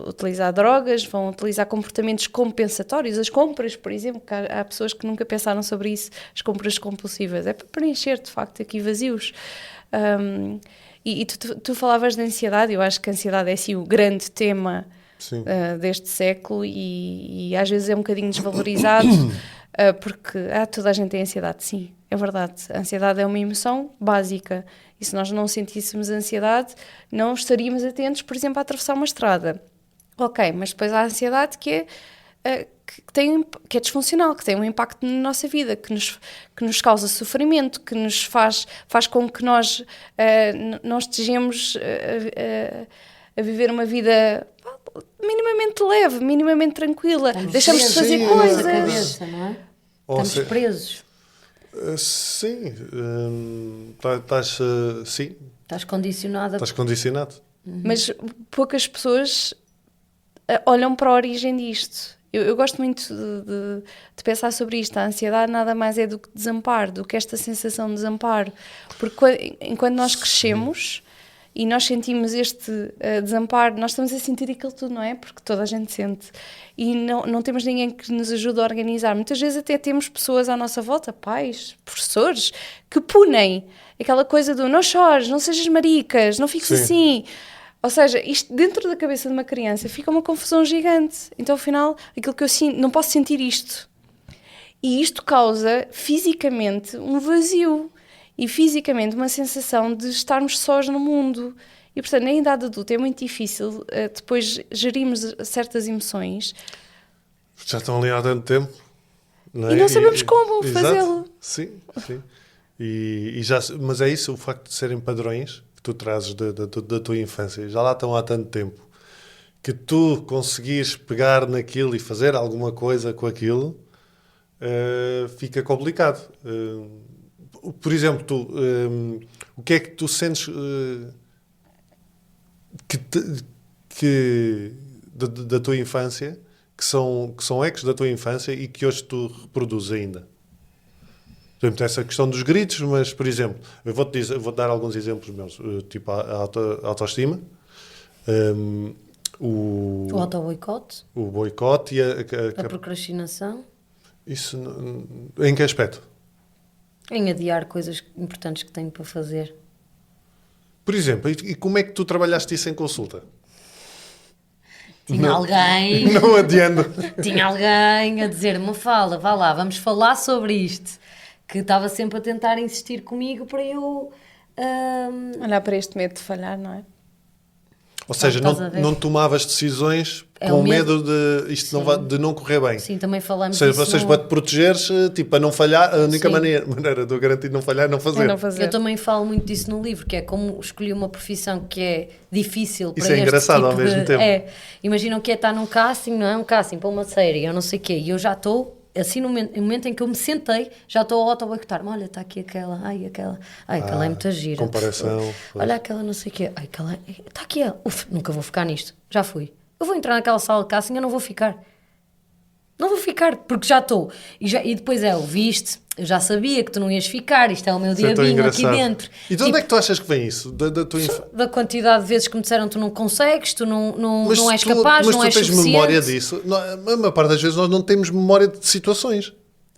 utilizar drogas, vão utilizar comportamentos compensatórios, as compras, por exemplo, que há pessoas que nunca pensaram sobre isso, as compras compulsivas, é para preencher, de facto, aqui vazios. E tu falavas de ansiedade, eu acho que a ansiedade é assim o grande tema deste século e às vezes é um bocadinho desvalorizado porque toda a gente tem ansiedade, sim, é verdade, a ansiedade é uma emoção básica e se nós não sentíssemos ansiedade não estaríamos atentos, por exemplo, a atravessar uma estrada, ok, mas depois há a ansiedade que é disfuncional, que tem um impacto na nossa vida, que nos causa sofrimento, que nos faz com que nós não estejamos a viver uma vida minimamente leve, minimamente tranquila. Deixamos de fazer coisas. Cabeça, não é? Estamos presos. Sim. Sim, Estás condicionada. estás condicionado. Mas poucas pessoas olham para a origem disto. Eu gosto muito de pensar sobre isto. A ansiedade nada mais é do que desamparo, do que esta sensação de desamparo. Porque enquanto nós crescemos e nós sentimos este desamparo, nós estamos a sentir aquilo tudo, não é? Porque toda a gente sente. E não temos ninguém que nos ajude a organizar. Muitas vezes até temos pessoas à nossa volta, pais, professores, que punem aquela coisa do não chores, não sejas maricas, não fiques Sim. assim. Ou seja, isto dentro da cabeça de uma criança fica uma confusão gigante. Então, afinal, aquilo que eu sinto, não posso sentir isto. E isto causa fisicamente um vazio e fisicamente uma sensação de estarmos sós no mundo. E, portanto, na idade adulta é muito difícil depois gerirmos certas emoções. Já estão ali há tanto tempo. Não é? E não sabemos como exato. fazê-lo. Sim, sim. Mas é isso, o facto de serem padrões que tu trazes da tua infância, já lá estão há tanto tempo, que tu conseguires pegar naquilo e fazer alguma coisa com aquilo, fica complicado. Por exemplo, o que é que tu sentes da tua infância, que são ecos da tua infância e que hoje tu reproduzes ainda? Por exemplo, essa questão dos gritos, mas, por exemplo, eu vou-te dar alguns exemplos meus, tipo a autoestima, O auto-boicote, o boicote e a procrastinação, isso em que aspecto? em adiar coisas importantes que tenho para fazer. Por exemplo, e como é que tu trabalhaste isso em consulta? Tinha Não. alguém... Não adiando. Tinha alguém a dizer-me, fala, vá lá, vamos falar sobre isto. Que estava sempre a tentar insistir comigo para eu... Olhar para este medo de falhar, não é? Ou seja, Estás a ver? não tomavas decisões É com o medo medo. de isto Sim. de não correr bem. Sim, também falamos Ou disso. seja, para te protegeres, tipo, a não falhar, a única Sim. maneira de eu garantir não falhar é não fazer. É não fazer. Eu também falo muito disso no livro, que é como escolhi uma profissão que é difícil para Isso é este engraçado tipo ao mesmo tempo. Imaginam que é estar num casting, não é? Um casting para uma série, eu não sei o quê, e eu já estou, assim, no momento em que eu me sentei, já estou a auto-boicotar-me. Olha, está aqui aquela, aquela é muito gira. comparação, Olha aquela não sei o quê, aquela, está aqui, nunca vou ficar nisto, já fui. Eu vou entrar naquela sala de casting, eu não vou ficar. Não vou ficar, porque já estou. E depois eu viste, eu já sabia que tu não ias ficar, isto é o meu Isso é tão diabinho aqui engraçado. dentro. E de onde é que tu achas que vem isso? Da tua Da quantidade de vezes que me disseram tu não consegues, tu não Mas és tu- capaz, mas não tu és tens suficiente. memória disso? A maior parte das vezes nós não temos memória de situações.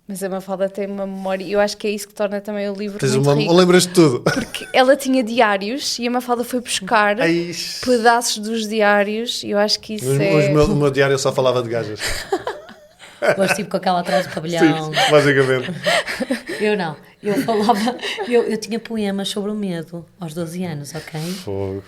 Mas a Mafalda tem uma memória, e eu acho que é isso que torna também o livro Tens muito rico. lembras de tudo. Porque ela tinha diários e a Mafalda foi buscar Ai, pedaços dos diários e eu acho que isso é... o meu diário eu só falava de gajas. Depois tipo com aquela atrás do pavilhão. Sim, basicamente. Eu não. Eu falava, eu tinha poemas sobre o medo aos 12 anos, ok? Fogo.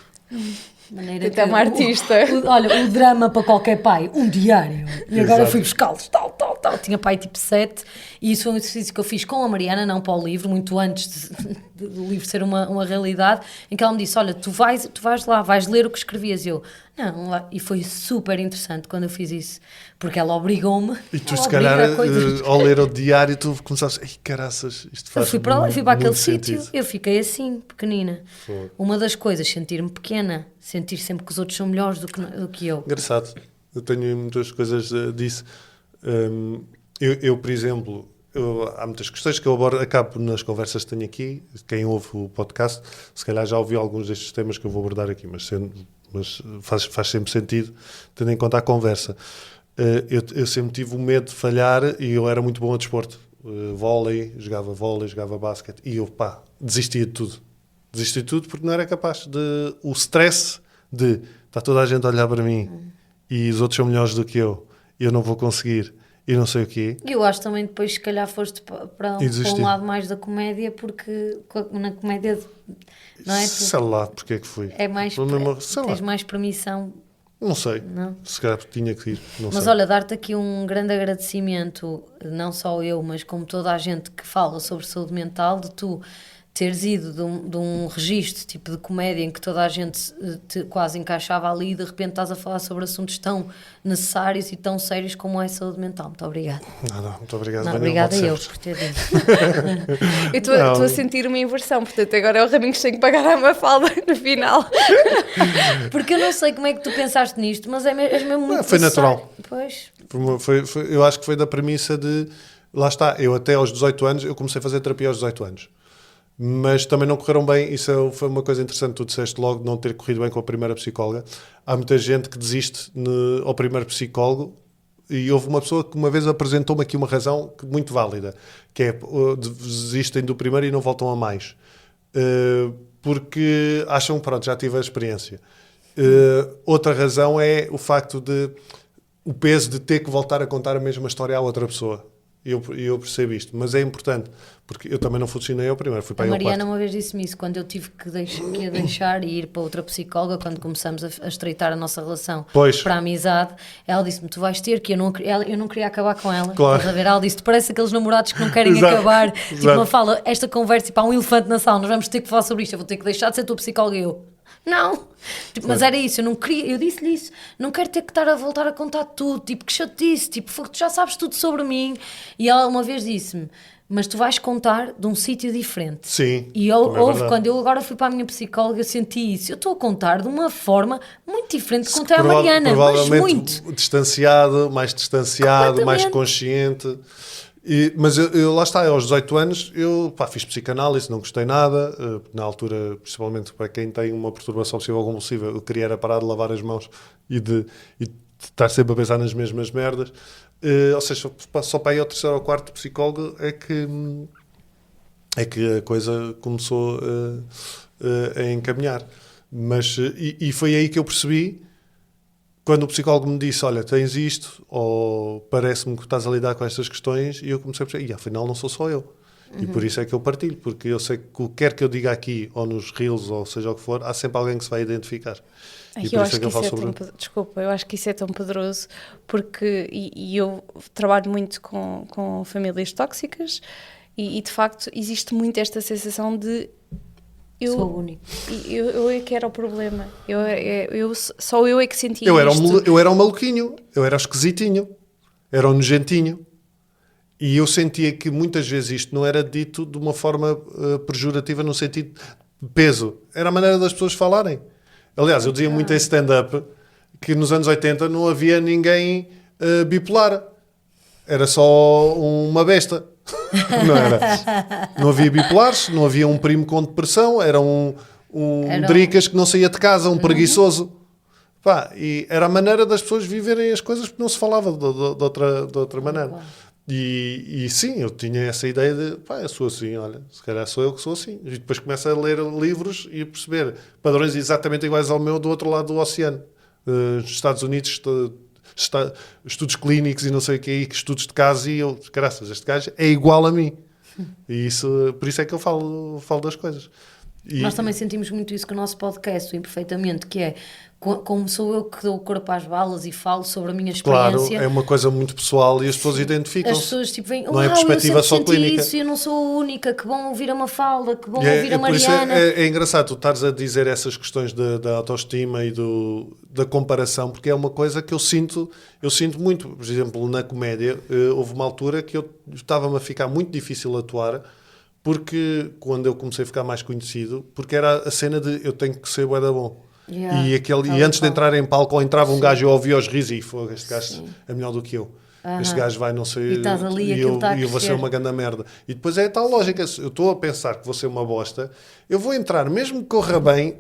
Maneira Tu é uma artista. Olha, o drama para qualquer pai, um diário. E agora Exato. fui buscá-los, tal. Tinha pai tipo 7. E isso foi um exercício que eu fiz com a Mariana, não para o livro, muito antes do livro ser uma realidade, em que ela me disse, olha, tu vais lá, vais ler o que escrevias. E eu, não, lá. E foi super interessante quando eu fiz isso, porque ela obrigou-me. E tu, ela se calhar, obriga a coisas. ao ler o diário, tu começaste, ai, caraças, isto Eu faz fui para lá, fui para aquele muito sítio, sentido. eu fiquei assim, pequenina. Foi. Uma das coisas, sentir-me pequena, sentir sempre que os outros são melhores do que eu. Engraçado. Eu tenho muitas coisas disso. Eu, por exemplo, há muitas questões que eu acabo nas conversas que tenho aqui. Quem ouve o podcast, se calhar já ouviu alguns destes temas que eu vou abordar aqui, mas faz sempre sentido, tendo em conta a conversa. Eu sempre tive o medo de falhar e eu era muito bom a desporto. Vôlei, jogava basquete e eu, desistia de tudo. Desistia de tudo porque não era capaz. O stress de está toda a gente a olhar para mim e os outros são melhores do que eu não vou conseguir e não sei o quê. E eu acho também depois, se calhar, foste para um lado mais da comédia, porque na comédia, não é? Sei lá porque é que fui. É mais, Sei lá. tens mais permissão. Não sei. Não? Se calhar tinha que ir. Não Mas sei. olha, dar-te aqui um grande agradecimento, não só eu, mas como toda a gente que fala sobre saúde mental, de tu teres ido de um registro tipo de comédia em que toda a gente te quase encaixava ali e de repente estás a falar sobre assuntos tão necessários e tão sérios como é a saúde mental. Muito obrigada. Nada, muito obrigado. Não, Daniel, obrigada eu sempre. por ter dito. Eu estou a sentir uma inversão, portanto agora é o Raminhos que tem que pagar a Mafalda no final. Porque eu não sei como é que tu pensaste nisto, mas é mesmo muito Foi natural. Pois. Eu acho que foi da premissa de... Lá está, eu até aos 18 anos, eu comecei a fazer terapia aos 18 anos. Mas também não correram bem, foi uma coisa interessante, tu disseste logo de não ter corrido bem com a primeira psicóloga. Há muita gente que desiste ao primeiro psicólogo e houve uma pessoa que uma vez apresentou-me aqui uma razão muito válida, que é desistem do primeiro e não voltam a mais. Porque acham, pronto, já tive a experiência. Outra razão é o facto de o peso de ter que voltar a contar a mesma história à outra pessoa. Eu percebo isto, mas é importante, porque eu também não funcionei ao primeiro, fui para A aí ao Mariana quarto. uma vez disse-me isso, quando eu tive que deixar e ir para outra psicóloga, quando começamos a estreitar a nossa relação Pois. para a amizade, ela disse-me, tu vais ter que eu não queria acabar com ela. Claro. Estás a ver? Ela disse, tu parece aqueles namorados que não querem Exato, acabar. Tipo, exato. uma fala, esta conversa, tipo, há um elefante na sala, nós vamos ter que falar sobre isto, eu vou ter que deixar de ser tua psicóloga e eu. Não, tipo, mas era isso, eu não queria, eu disse-lhe isso, não quero ter que estar a voltar a contar tudo, tipo, que chatice, tipo, tu já sabes tudo sobre mim. E ela uma vez disse-me, mas tu vais contar de um sítio diferente. Sim, E também é verdade. quando eu agora fui para a minha psicóloga, eu senti isso, eu estou a contar de uma forma muito diferente de contei à Mariana, mas provavelmente muito. distanciado, mais distanciado, mais Completamente. consciente. Mas eu lá está, aos 18 anos eu fiz psicanálise, não gostei nada. Na altura, principalmente para quem tem uma perturbação obsessiva-compulsiva, eu queria era parar de lavar as mãos e de estar sempre a pensar nas mesmas merdas. Ou seja, só para aí ao terceiro ou quarto psicólogo é que a coisa começou a encaminhar. Mas, e foi aí que eu percebi, quando o psicólogo me disse, olha, tens isto, ou parece-me que estás a lidar com estas questões, e eu comecei a perceber, afinal não sou só eu. E por isso é que eu partilho, porque eu sei que quer que eu diga aqui, ou nos reels, ou seja o que for, há sempre alguém que se vai identificar. E por isso é que eu falo sobre Desculpa, eu acho que isso é tão poderoso, porque e eu trabalho muito com famílias tóxicas, e de facto existe muito esta sensação de Sou único. Eu é que era o problema. Só eu é que sentia eu isto. era um maluquinho, eu era o esquisitinho, era o nojentinho. E eu sentia que muitas vezes isto não era dito de uma forma pejorativa no sentido de peso. Era a maneira das pessoas falarem. Aliás, eu dizia muito em stand-up que nos anos 80 não havia ninguém bipolar. Era só uma besta. Não era. Não havia bipolares, não havia um primo com depressão, era um dricas que não saía de casa, um preguiçoso. E era a maneira das pessoas viverem as coisas, porque não se falava de outra maneira. E sim, eu tinha essa ideia de, eu sou assim, olha, se calhar sou eu que sou assim. E depois começo a ler livros e a perceber padrões exatamente iguais ao meu do outro lado do oceano. Nos Estados Unidos, estudos clínicos e não sei o que, estudos de caso, e eu, graças, este gajo é igual a mim. E por isso é que eu falo das coisas. Nós também sentimos muito isso com o nosso podcast, o Imperfeitamente, que é como sou eu que dou o corpo às balas e falo sobre a minha experiência. Claro, é uma coisa muito pessoal e as pessoas identificam-se. As pessoas tipo vêm, não é perspectiva eu só sempre senti clínica. isso, eu não sou a única, que bom ouvir a Mafalda, que bom E ouvir a por isso Mariana. é engraçado tu estares a dizer essas questões da autoestima e da comparação, porque é uma coisa que eu sinto muito. Por exemplo, na comédia, houve uma altura que eu estava-me a ficar muito difícil atuar, porque quando eu comecei a ficar mais conhecido, porque era a cena de eu tenho que ser bué da bom. Yeah, E antes de entrar em palco, ou entrava um gajo, eu ouvia os risos e este gajo é melhor do que eu. Este gajo vai não sei, E estás ali, e aquilo eu está a vou ser crescer. uma grande merda. E depois é tal lógica, se eu estou a pensar que vou ser uma bosta, eu vou entrar, mesmo que corra bem,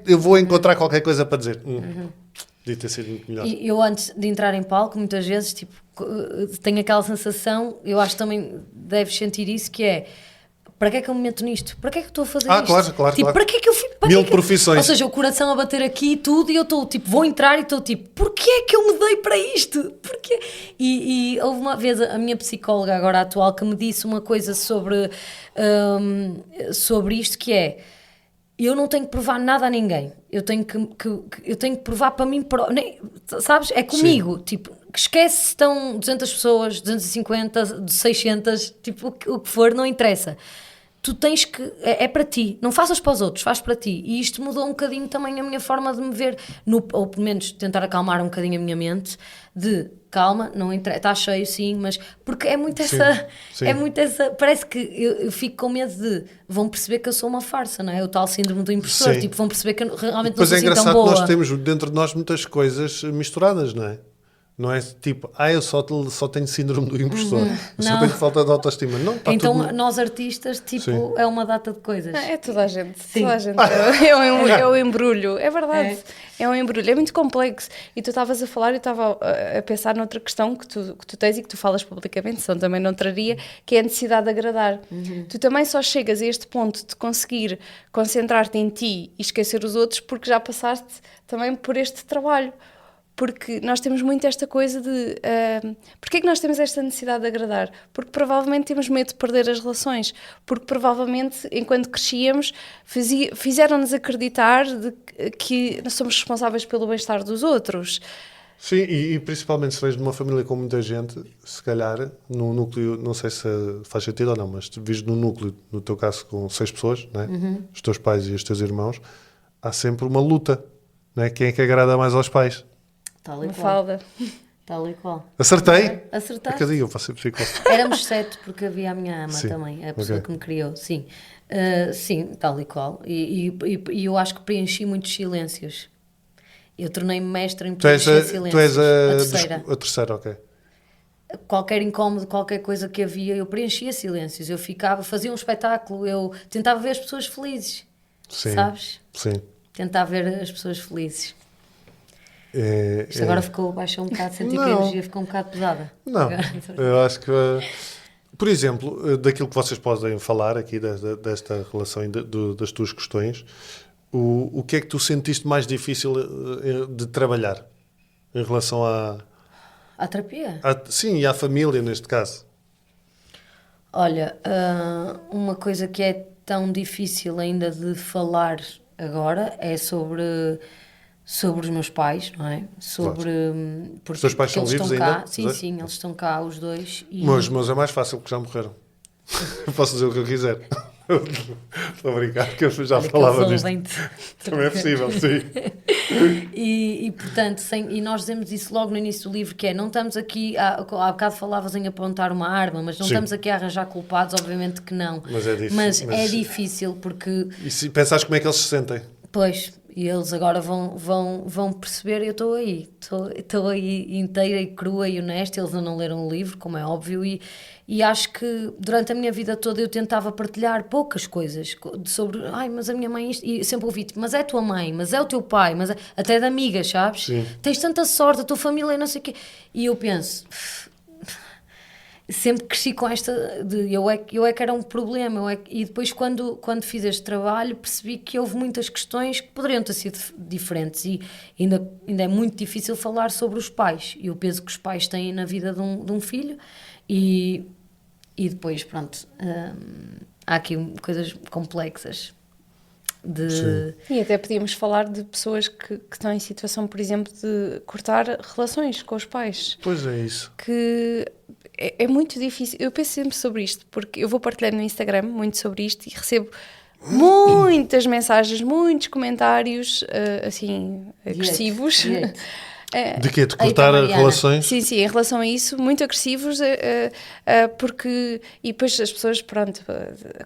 eu vou encontrar qualquer coisa para dizer. Podia ter sido muito melhor. E eu antes de entrar em palco, muitas vezes, tipo, tenho aquela sensação, eu acho que também deves sentir isso, que é, para que é que eu me meto nisto? Para que é que estou a fazer isto? Claro, tipo, claro. para que é que eu fico... Mil profissões. Ou seja, o coração a bater aqui e tudo, e eu estou, tipo, vou entrar e estou, tipo, porquê é que eu me dei para isto? Porquê? E houve uma vez a minha psicóloga, agora atual, que me disse uma coisa sobre isto, que é, eu não tenho que provar nada a ninguém. Eu tenho que provar para mim próprio. Sabes? É comigo. Sim. Tipo, esquece se estão 200 pessoas, 250, 600, tipo, o que for, não interessa. tu tens que, é para ti, não faças para os outros, faz para ti. E isto mudou um bocadinho também a minha forma de me ver, ou pelo menos tentar acalmar um bocadinho a minha mente, de calma, não está cheio sim, mas porque é muito essa, sim. é muito essa, parece que eu fico com medo de, vão perceber que eu sou uma farsa, não é? O tal síndrome do impostor, Sim. tipo, vão perceber que eu realmente não Pois sou é assim tão engraçado boa. que nós temos dentro de nós muitas coisas misturadas, não é? Não é tipo, eu só tenho síndrome do impostor, eu só Não. tenho falta de autoestima. Não, está Então tudo... nós artistas, tipo, Sim. é uma data de coisas. É toda a gente, Sim. toda a gente. É um embrulho, é verdade. É um embrulho, é muito complexo. E tu estavas a falar, eu estava a pensar noutra questão que tu tens e que tu falas publicamente, senão também não traria, que é a necessidade de agradar. Tu também só chegas a este ponto de conseguir concentrar-te em ti e esquecer os outros porque já passaste também por este trabalho. Porque nós temos muito esta coisa de... Porquê é que nós temos esta necessidade de agradar? Porque provavelmente temos medo de perder as relações. Porque provavelmente, enquanto crescíamos, fizeram-nos acreditar que nós somos responsáveis pelo bem-estar dos outros. Sim, e principalmente se vês numa família com muita gente, se calhar, no núcleo, não sei se faz sentido ou não, mas tu vives num núcleo, no teu caso, com 6 pessoas, não é? Os teus pais e os teus irmãos, há sempre uma luta, não é? Quem é que agrada mais aos pais? Tal e Uma qual. falda. Tal e qual. Acertei? Acertaste. Porque eu faço psicólogo. Éramos 7, porque havia a minha ama Sim, também, a pessoa ok. que me criou, sim. Sim, tal e qual. E eu acho que preenchi muitos silêncios. Eu tornei-me mestra em Tu és preencher a, silêncios. tu és A terceira. a terceira, ok. Qualquer incómodo, qualquer coisa que havia, eu preenchia silêncios. Eu fazia um espetáculo, eu tentava ver as pessoas felizes. Sim. Sabes? Sim. Tentava ver as pessoas felizes. Isto É- agora baixou um bocado, senti que a Não. energia ficou um bocado pesada. Não, Agora- eu acho que... Por exemplo, daquilo que vocês podem falar aqui, desta relação e das tuas questões, o que é que tu sentiste mais difícil de trabalhar em relação A terapia? sim, e à família, neste caso? Olha, uma coisa que é tão difícil ainda de falar agora é sobre os meus pais, não é? Sobre... Porque, Os teus pais porque são eles estão vivos cá. ainda? Sim, sim, eles estão cá, os dois. E... Mas é mais fácil, porque já morreram. Posso dizer o que eu quiser. Estou a brincar, que eu já Olha que falava eles disto. ouvem-te. Também é possível, sim. E portanto, e nós dizemos isso logo no início do livro, que é, não estamos aqui, há bocado falavas em apontar uma arma, mas não Sim. estamos aqui a arranjar culpados, obviamente que não. Mas é difícil, Mas mas- é difícil porque, E se pensares como é que eles se sentem? pois, e eles agora vão perceber, eu estou aí inteira e crua e honesta, eles ainda não leram o livro, como é óbvio, e acho que durante a minha vida toda eu tentava partilhar poucas coisas sobre, mas a minha mãe isto, e sempre ouvi, tipo, mas é a tua mãe, mas é o teu pai, até de amigas, sabes? Sim. Tens tanta sorte, a tua família, não sei o quê. E eu penso, sempre cresci com esta de eu é que era um problema, e depois quando fiz este trabalho percebi que houve muitas questões que poderiam ter sido diferentes e ainda é muito difícil falar sobre os pais e o peso que os pais têm na vida de um filho e depois pronto, há aqui coisas complexas de... E até podíamos falar de pessoas que estão em situação, por exemplo, de cortar relações com os pais. Pois é isso. Que é muito difícil. Eu penso sempre sobre isto, porque eu vou partilhar no Instagram muito sobre isto e recebo muitas mensagens, muitos comentários, assim, agressivos. Direito. De quê? De Aí cortar está a Mariana. relações? Sim, sim, em relação a isso, muito agressivos, porque... E depois as pessoas, pronto,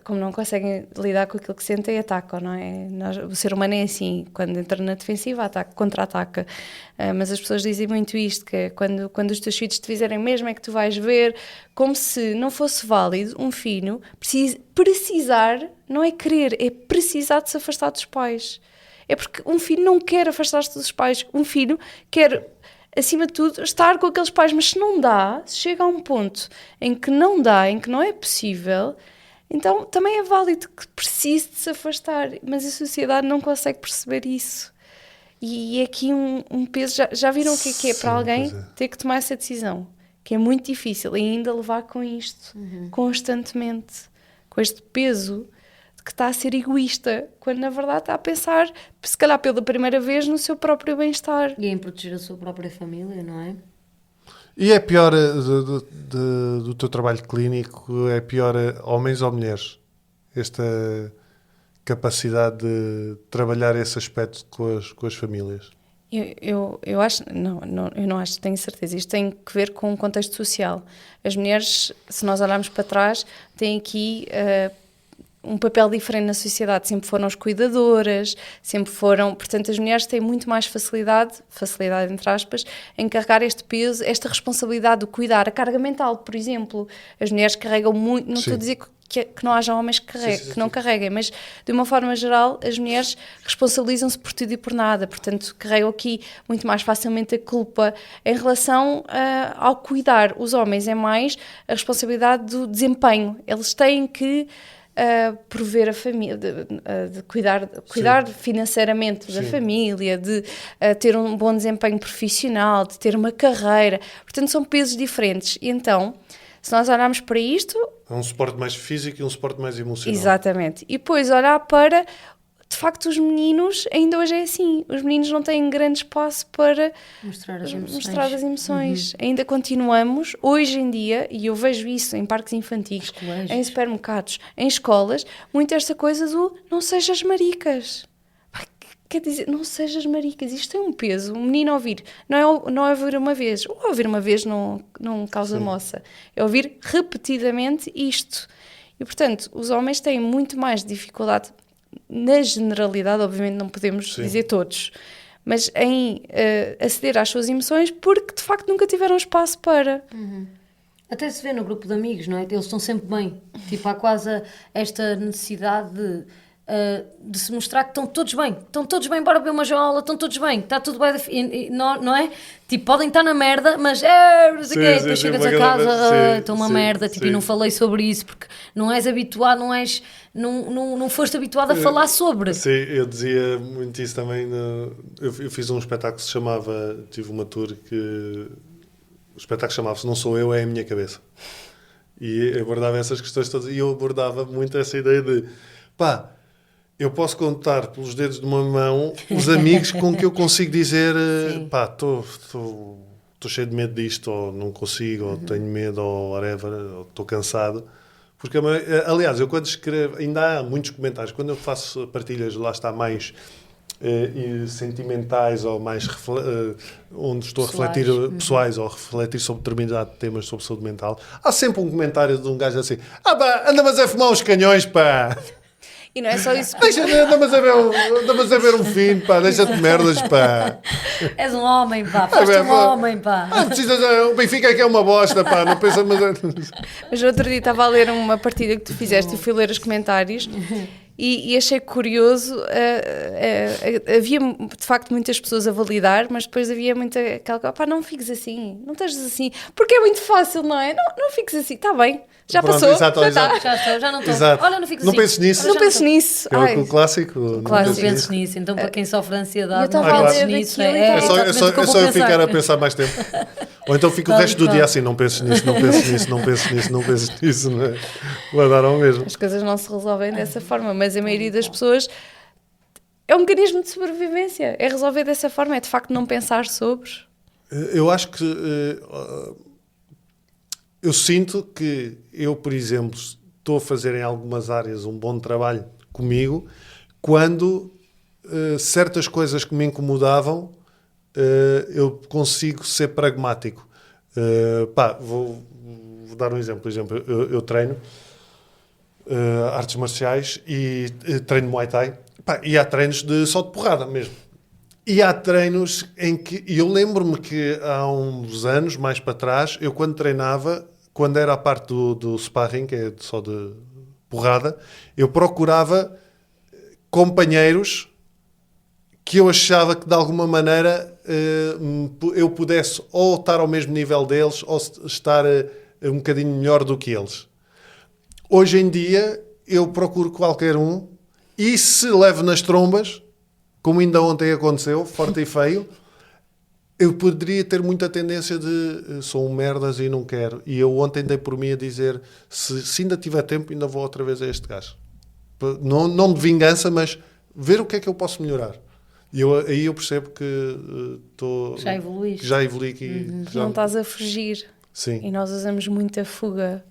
como não conseguem lidar com aquilo que sentem, atacam, não é? O ser humano é assim, quando entra na defensiva, ataca, contra-ataca. Mas as pessoas dizem muito isto, que é quando os teus filhos te fizerem mesmo é que tu vais ver, como se não fosse válido um filho precisar, não é querer, é precisar de se afastar dos pais. É porque um filho não quer afastar-se dos pais. Um filho quer, acima de tudo, estar com aqueles pais. Mas se não dá, se chega a um ponto em que não dá, em que não é possível, então também é válido que precise de se afastar. Mas a sociedade não consegue perceber isso. E é aqui um peso... Já viram o que é para Sim, alguém pois é. ter que tomar essa decisão? Que é muito difícil. E ainda levar com isto, constantemente. Com este peso... que está a ser egoísta, quando na verdade está a pensar, se calhar pela primeira vez, no seu próprio bem-estar. E em proteger a sua própria família, não é? E é pior do teu trabalho clínico, é pior homens ou mulheres? esta capacidade de trabalhar esse aspecto com as famílias? Eu acho, eu não acho, tenho certeza. Isto tem que ver com o contexto social. As mulheres, se nós olharmos para trás, têm aqui um papel diferente na sociedade. Sempre foram as cuidadoras, sempre foram... Portanto, as mulheres têm muito mais facilidade entre aspas, em carregar este peso, esta responsabilidade de cuidar. A carga mental, por exemplo. As mulheres carregam muito... Não estou a dizer que não haja homens que não carreguem, mas de uma forma geral as mulheres responsabilizam-se por tudo e por nada, portanto carregam aqui muito mais facilmente a culpa em relação ao cuidar. Os homens é mais a responsabilidade do desempenho, eles têm que prover a família, de cuidar financeiramente da família, de ter um bom desempenho profissional, de ter uma carreira, portanto são pesos diferentes. E então, se nós olharmos para isto... É um suporte mais físico e um suporte mais emocional. Exatamente. E depois olhar para, de facto, os meninos, ainda hoje é assim, os meninos não têm grande espaço para Mostrar as emoções. Ainda continuamos, hoje em dia, e eu vejo isso em parques infantis, em supermercados, em escolas, muito esta coisa do não sejas maricas. Quer dizer, não sejas maricas, isto tem um peso. Um menino ouvir, não é ouvir uma vez, ou ouvir uma vez não causa moça, é ouvir repetidamente isto. E, portanto, os homens têm muito mais dificuldade, na generalidade, obviamente não podemos dizer todos, mas em aceder às suas emoções porque, de facto, nunca tiveram espaço para... Até se vê no grupo de amigos, não é? Eles estão sempre bem. Tipo, há quase esta necessidade de se mostrar que estão todos bem, bora beber uma jola, estão todos bem, está tudo bem, não é? Tipo, podem estar na merda, mas depois chegas a casa, estou uma merda, tipo, e não falei sobre isso, porque não és habituado, não foste habituado a falar sobre. Sim, eu dizia muito isso também, eu fiz um espetáculo que se chamava, tive uma tour que o espetáculo chamava-se Não Sou Eu, É a Minha Cabeça, e abordava essas questões todas, e eu abordava muito essa ideia de, eu posso contar pelos dedos de uma mão os amigos com que eu consigo dizer estou cheio de medo disto, ou não consigo, ou tenho medo, ou whatever, ou estou cansado. Porque, aliás, eu quando escrevo, ainda há muitos comentários, quando eu faço partilhas, lá está, mais sentimentais, ou mais onde estou pessoais. A refletir, pessoais, ou refletir sobre determinados temas sobre saúde mental, há sempre um comentário de um gajo assim, anda mas a fumar uns canhões, pá! E não é só isso. Anda-mas a ver um filme, pá, deixa-te de merdas, pá. És um homem, pá, foste um homem, pá. O Benfica é que é uma bosta, pá, não pensa, Mas outro dia estava a ler uma partilha que tu fizeste e fui ler os comentários e achei curioso, havia de facto muitas pessoas a validar, mas depois havia muita aquela, não fiques assim, não estejas assim, porque é muito fácil, não é? Não fiques assim, está bem. Já Pronto, passou, exato, já exato. está. Já não estou. Exato. Olha, não fico assim. Não penses nisso. Não penses nisso. É o clássico. Não Não penso nisso. Então, para quem sofre de ansiedade, Eu estava não a penses ler nisso. aquilo e É estava- só eu ficar a pensar mais tempo. Ou então fico o resto do dia assim, não penses nisso, não penses nisso, não penses nisso, não penses nisso. Não é? Vou dar ao mesmo. As coisas não se resolvem dessa forma, mas a maioria das pessoas é um mecanismo de sobrevivência. É resolver dessa forma, é de facto não pensar sobre. Eu acho que... eu sinto que eu, por exemplo, estou a fazer em algumas áreas um bom trabalho comigo quando certas coisas que me incomodavam eu consigo ser pragmático. Vou dar um exemplo. Por exemplo, eu treino artes marciais e treino Muay Thai. E há treinos só de porrada mesmo. E há treinos em que... E eu lembro-me que há uns anos, mais para trás, eu quando treinava, quando era a parte do sparring, que é só de porrada, eu procurava companheiros que eu achava que de alguma maneira eu pudesse ou estar ao mesmo nível deles ou estar um bocadinho melhor do que eles. Hoje em dia eu procuro qualquer um e se levo nas trombas, como ainda ontem aconteceu, forte e feio, eu poderia ter muita tendência de sou um merdas e não quero. E eu ontem dei por mim a dizer se ainda tiver tempo ainda vou outra vez a este gajo. Não de vingança, mas ver o que é que eu posso melhorar. E aí eu percebo que já evoluí aqui. Não estás a fugir. Sim. E nós usamos muita fuga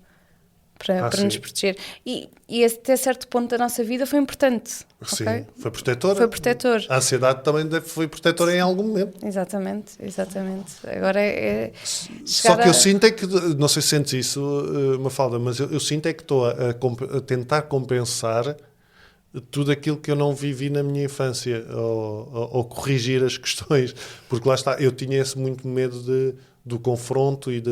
para nos sim. proteger. E até certo ponto da nossa vida foi importante. Sim, ok? foi protetora. Foi protetor. A ansiedade também foi protetora em algum momento. Exatamente. Agora é Só chegar que eu a- sinto é que, não sei se sentes isso, Mafalda, mas eu sinto é que estou a tentar compensar tudo aquilo que eu não vivi na minha infância, ou corrigir as questões, porque lá está, eu tinha esse muito medo do confronto e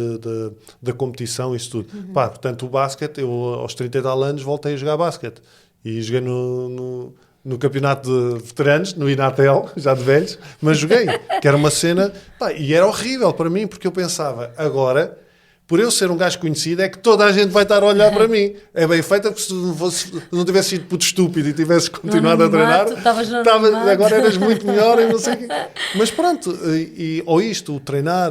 da competição e isso tudo. Pá, portanto, o basquete, eu aos 30 e tal anos voltei a jogar basquete e joguei no campeonato de veteranos, no Inatel, já de velhos, mas joguei, que era uma cena, pá, e era horrível para mim, porque eu pensava, agora, por eu ser um gajo conhecido, é que toda a gente vai estar a olhar para mim. É bem feita, porque se não tivesse sido puto estúpido e tivesse continuado a treinar, anonimato, estavas no anonimato. agora eras muito melhor e não sei o quê. Mas pronto, ou isto, o treinar,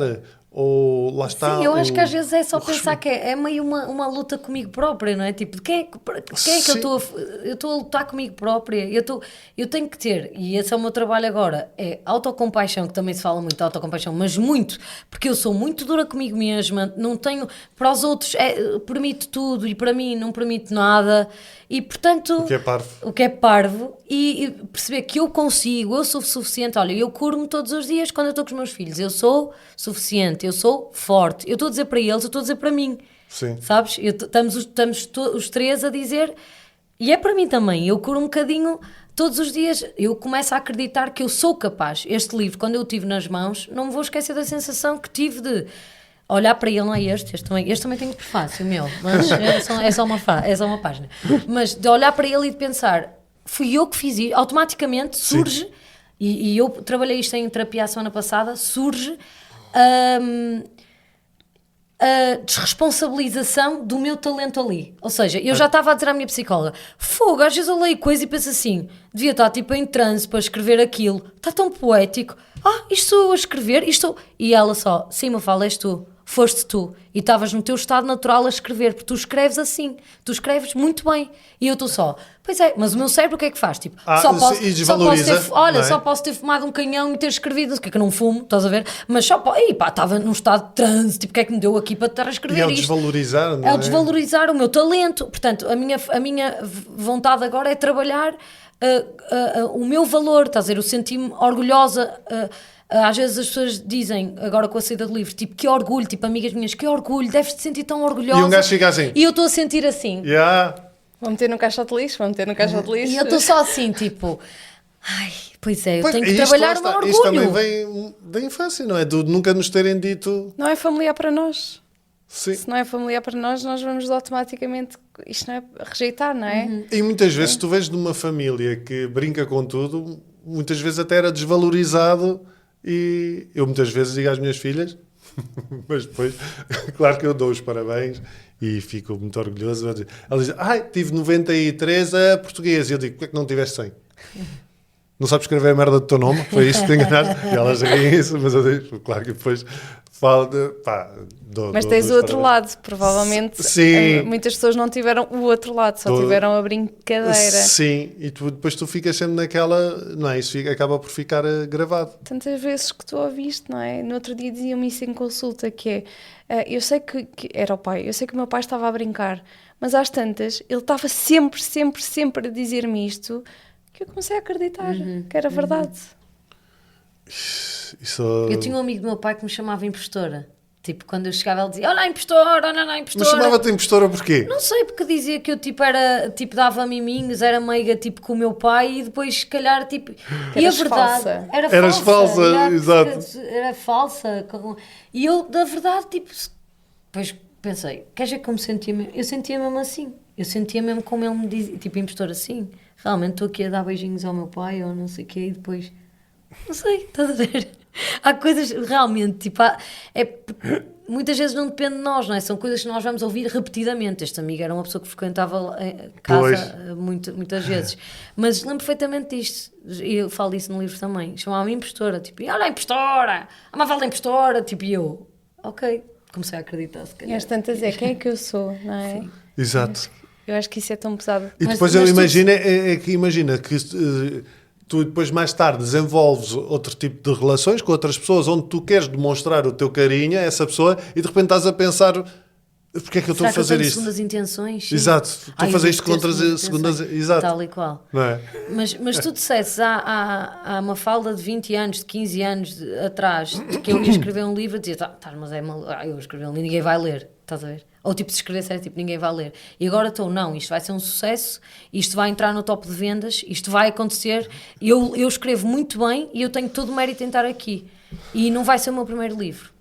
ou lá está. Sim, eu acho que às vezes é só o pensar que é meio uma luta comigo própria, não é? Tipo, de quem é que Sim. eu estou a lutar comigo própria? Eu tenho que ter, e esse é o meu trabalho agora, é autocompaixão, que também se fala muito de autocompaixão, mas muito, porque eu sou muito dura comigo mesma, não tenho, para os outros permito tudo e para mim não permito nada, e portanto... O que é parvo. O que é parvo, e perceber que eu consigo, eu sou suficiente. Olha, eu curo-me todos os dias quando eu estou com os meus filhos, eu sou suficiente, eu sou forte, eu estou a dizer para eles, eu estou a dizer para mim. Sim. Sabes? Estamos os três a dizer, e é para mim também, eu curo um bocadinho todos os dias, eu começo a acreditar que eu sou capaz. Este livro, quando eu o tive nas mãos, não me vou esquecer da sensação que tive de olhar para ele, não é este também tem prefácio, meu, mas é só uma página. Mas de olhar para ele e de pensar, fui eu que fiz isso, automaticamente surge, e eu trabalhei isto em terapia a semana passada, surge a desresponsabilização do meu talento ali. Ou seja, eu já estava a dizer à minha psicóloga, fogo, às vezes eu leio coisa e penso assim, devia estar tipo em transe para escrever aquilo, está tão poético, isto sou eu a escrever, E ela só, sim, Mafalda, és tu, foste tu, e estavas no teu estado natural a escrever, porque tu escreves assim, tu escreves muito bem, e eu estou só, pois é, mas o meu cérebro o que é que faz? Tipo, E desvaloriza, não é? só posso ter fumado um canhão e ter escrevido, que é que eu não fumo, estás a ver? Mas estava num estado de transe, tipo, o que é que me deu aqui para estar a escrever E é o isto? desvalorizar, não É o desvalorizar o meu talento. Portanto, a minha vontade agora é trabalhar o meu valor, estás a ver? Eu senti-me orgulhosa. Às vezes as pessoas dizem, agora com a saída do livro, tipo, que orgulho, tipo, amigas minhas, que orgulho, deves-te sentir tão orgulhosa. E um gajo fica assim. E eu estou a sentir assim. Yeah. Vou meter no caixote de lixo, E eu estou só assim, tipo, ai, pois é, eu tenho que Isto, trabalhar lá o meu está, orgulho. isto também vem da infância, não é? De nunca nos terem dito. Não é familiar para nós. Sim. Se não é familiar para nós vamos automaticamente, isto não é rejeitar, não é? E muitas vezes tu vês numa família que brinca com tudo, muitas vezes até era desvalorizado, e eu muitas vezes digo às minhas filhas, mas depois, claro que eu dou os parabéns e fico muito orgulhoso. Ela diz, tive 93 a português, e eu digo, porquê é que não tiveste 100? Não sabes escrever a merda do teu nome? Foi isso que te enganaste? E elas riem isso, mas eu digo, claro que depois falo Mas tens o outro lado, provavelmente. Sim. Muitas pessoas não tiveram o outro lado, só tiveram a brincadeira. Sim, e depois tu ficas sempre naquela, não é? Isso acaba por ficar gravado. Tantas vezes que tu ouviste, não é? No outro dia diziam-me isso em consulta, que é, eu sei que era o pai, eu sei que o meu pai estava a brincar, mas às tantas, ele estava sempre a dizer-me isto, que eu comecei a acreditar que era verdade. Eu tinha um amigo do meu pai que me chamava impostora. Tipo, quando eu chegava, ele dizia: olha, impostora, olha lá, impostora. Mas chamava-te impostora porquê? Não sei, porque dizia que eu dava miminhos, era meiga tipo com o meu pai, e depois se calhar tipo. E a Eras verdade falsa. era falsa, exato. Era falsa. E eu, da verdade, tipo, depois pensei: queres ver como sentia mesmo? Eu sentia mesmo assim. Eu sentia mesmo como ele me dizia, tipo, impostora, assim. Realmente estou aqui a dar beijinhos ao meu pai, ou não sei o quê, e depois. Não sei, estás a ver? Há coisas realmente, tipo, muitas vezes não depende de nós, não é? São coisas que nós vamos ouvir repetidamente. Este amigo era uma pessoa que frequentava casa muitas vezes, mas lembro perfeitamente disto. E eu falo disso no livro também. Chamava-me impostora, tipo, olha a impostora, a Mafalda impostora, tipo, e eu, ok, comecei a acreditar, se calhar. E às tantas quem é que eu sou, não é? Sim. Exato. Eu acho que isso é tão pesado. E depois imagina que tu depois mais tarde desenvolves outro tipo de relações com outras pessoas onde tu queres demonstrar o teu carinho a essa pessoa e de repente estás a pensar, Porque é que eu estou Será a fazer que eu tenho isto? segundas intenções? Sim. Exato, estou a Eu fazer devo isto ter contra as segundas. Exato, Tal e qual. não é? Mas tu dissesses há uma falda de 20 anos, de 15 anos atrás, de que eu ia escrever um livro, eu dizia, mas é maluco, eu vou escrever um livro, ninguém vai ler, estás a ver? Ou tipo, se escrever sério, tipo, ninguém vai ler. E agora estou, não, isto vai ser um sucesso, isto vai entrar no top de vendas, isto vai acontecer, eu escrevo muito bem e eu tenho todo o mérito em estar aqui. E não vai ser o meu primeiro livro.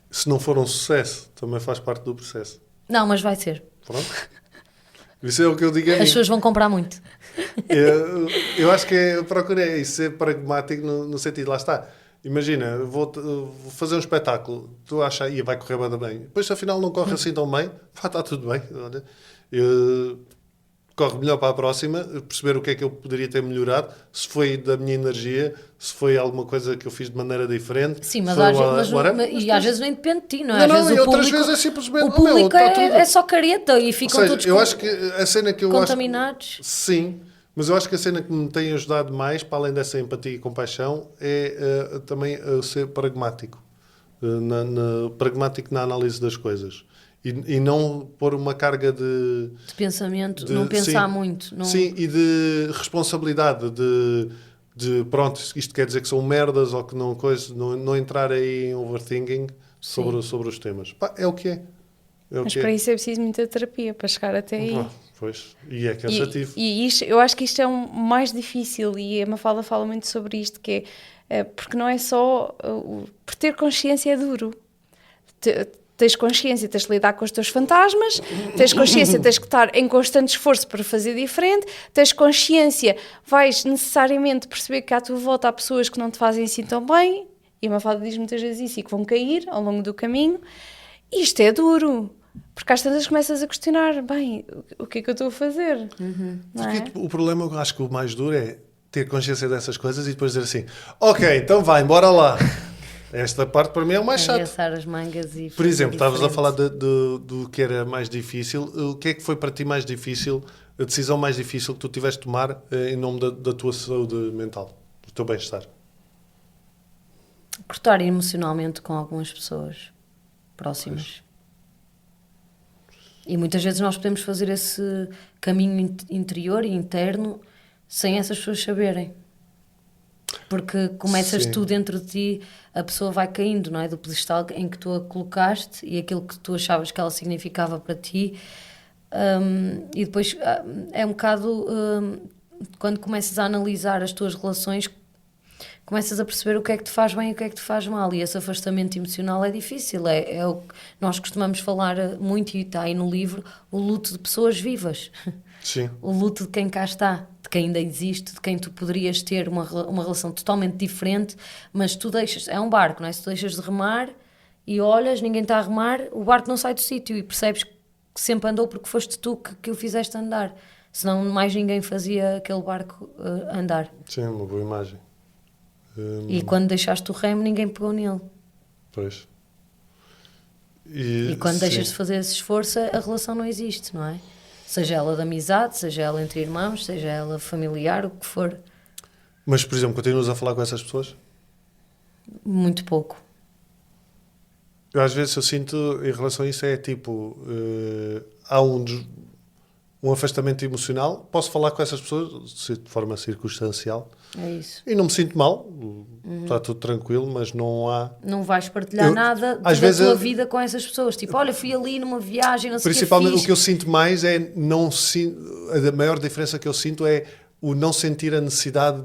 Se não for um sucesso, também faz parte do processo. Não, mas vai ser. Pronto. Isso é o que eu digo a mim. As pessoas vão comprar muito. Eu acho que procurei isso, ser pragmático no sentido, lá está. Imagina, vou fazer um espetáculo, tu achas, vai correr bem. Depois, afinal, não corre assim tão bem, está tudo bem. Olha, corre melhor para a próxima, perceber o que é que eu poderia ter melhorado, se foi da minha energia, se foi alguma coisa que eu fiz de maneira diferente. Sim, mas às vezes nem depende de ti, não é? Não, Às vezes e outras vezes é simplesmente... O público está tudo. é só careta e ficam todos eu acho que a cena que eu contaminados. Sim, mas eu acho que a cena que me tem ajudado mais, para além dessa empatia e compaixão, é também ser pragmático. Pragmático na análise das coisas. E não pôr uma carga de pensamento, não pensar muito. Não... Sim, e de responsabilidade, de pronto, isto quer dizer que são merdas ou que não entrar aí em overthinking sobre os temas. Pá, é o que é. Mas para isso é preciso muita terapia, para chegar até aí. Pois, e é cansativo. E isto, eu acho que isto é mais difícil, e a Mafalda fala muito sobre isto, que é porque não é só... por ter consciência é duro. Tens consciência, tens de lidar com os teus fantasmas, tens consciência, tens que estar em constante esforço para fazer diferente, tens consciência, vais necessariamente perceber que à tua volta há pessoas que não te fazem assim tão bem, e a Mafalda diz muitas vezes isso, e que vão cair ao longo do caminho. Isto é duro, porque às tantas começas a questionar, bem, o que é que eu estou a fazer? Não é? Porque o problema, eu acho que o mais duro é ter consciência dessas coisas e depois dizer assim, ok, então vai, bora lá. Esta parte para mim é o mais chato. Arregaçar as mangas e... Por exemplo, estavas a falar do que era mais difícil. O que é que foi para ti mais difícil, a decisão mais difícil que tu tiveste de tomar em nome da tua saúde mental, do teu bem-estar? Cortar emocionalmente com algumas pessoas próximas. E muitas vezes nós podemos fazer esse caminho interior e interno sem essas pessoas saberem. Porque começas tu dentro de ti, a pessoa vai caindo, não é? Do pedestal em que tu a colocaste e aquilo que tu achavas que ela significava para ti. E depois é um bocado... quando começas a analisar as tuas relações, começas a perceber o que é que te faz bem e o que é que te faz mal. E esse afastamento emocional é difícil. É o que nós costumamos falar muito, e está aí no livro, o luto de pessoas vivas. Sim. O luto de quem cá está, de quem ainda existe, de quem tu poderias ter uma relação totalmente diferente, mas tu deixas, é um barco, não é? Se tu deixas de remar e olhas, ninguém está a remar, o barco não sai do sítio e percebes que sempre andou porque foste tu que o fizeste andar, senão mais ninguém fazia aquele barco andar. Sim, uma boa imagem. E quando deixaste o remo, ninguém pegou nele. Pois. E quando deixas de fazer esse esforço, a relação não existe, não é? Seja ela de amizade, seja ela entre irmãos, seja ela familiar, o que for. Mas, por exemplo, continuas a falar com essas pessoas? Muito pouco. Eu, às vezes eu sinto, em relação a isso, é tipo, há um afastamento emocional, posso falar com essas pessoas de forma circunstancial. É isso. E não me sinto mal, está tudo tranquilo, mas não há... Não vais partilhar nada da tua vida com essas pessoas. Tipo, olha, fui ali numa viagem, não sei o que fiz. Principalmente o que eu sinto mais é a maior diferença que eu sinto é o não sentir a necessidade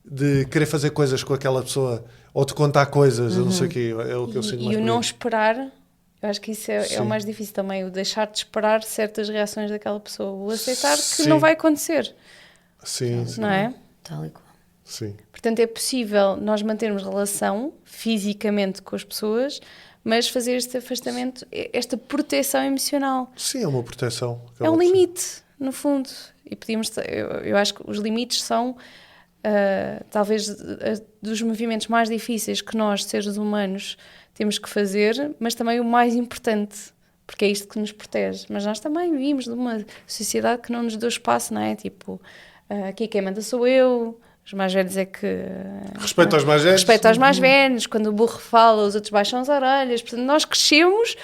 de querer fazer coisas com aquela pessoa ou de contar coisas, eu não sei o quê, é o que eu sinto mais. E o não esperar, eu acho que isso é o mais difícil também, o deixar de esperar certas reações daquela pessoa, o aceitar que não vai acontecer. Sim, não é? Tal e qual. Sim. Portanto, é possível nós mantermos relação fisicamente com as pessoas, mas fazer este afastamento, esta proteção emocional. Sim, é uma proteção. É um limite, no fundo. E podíamos, eu acho que os limites são talvez dos movimentos mais difíceis que nós, seres humanos, temos que fazer, mas também o mais importante, porque é isto que nos protege. Mas nós também vivimos numa sociedade que não nos deu espaço, não é? Tipo, aqui quem manda sou eu, os mais velhos é que... Respeito aos mais velhos. Respeito aos mais velhos, quando o burro fala, os outros baixam as orelhas. Portanto, nós crescemos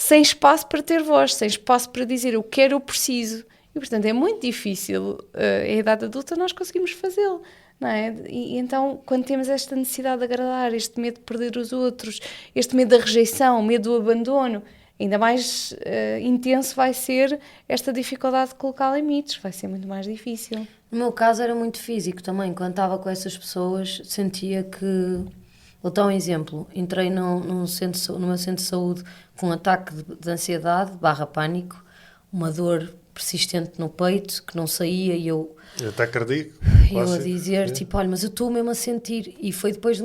sem espaço para ter voz, sem espaço para dizer eu quero, eu preciso. E, portanto, é muito difícil, a idade adulta, nós conseguimos fazê-lo, não é? E então, quando temos esta necessidade de agradar, este medo de perder os outros, este medo da rejeição, medo do abandono, ainda mais intenso vai ser esta dificuldade de colocar limites, vai ser muito mais difícil. No meu caso era muito físico também, quando estava com essas pessoas sentia que, vou dar um exemplo, entrei numa centro de saúde com um ataque de ansiedade / pânico, uma dor persistente no peito que não saía e eu Até cardíaco. a dizer, tipo, olha, mas eu estou mesmo a sentir. E foi depois de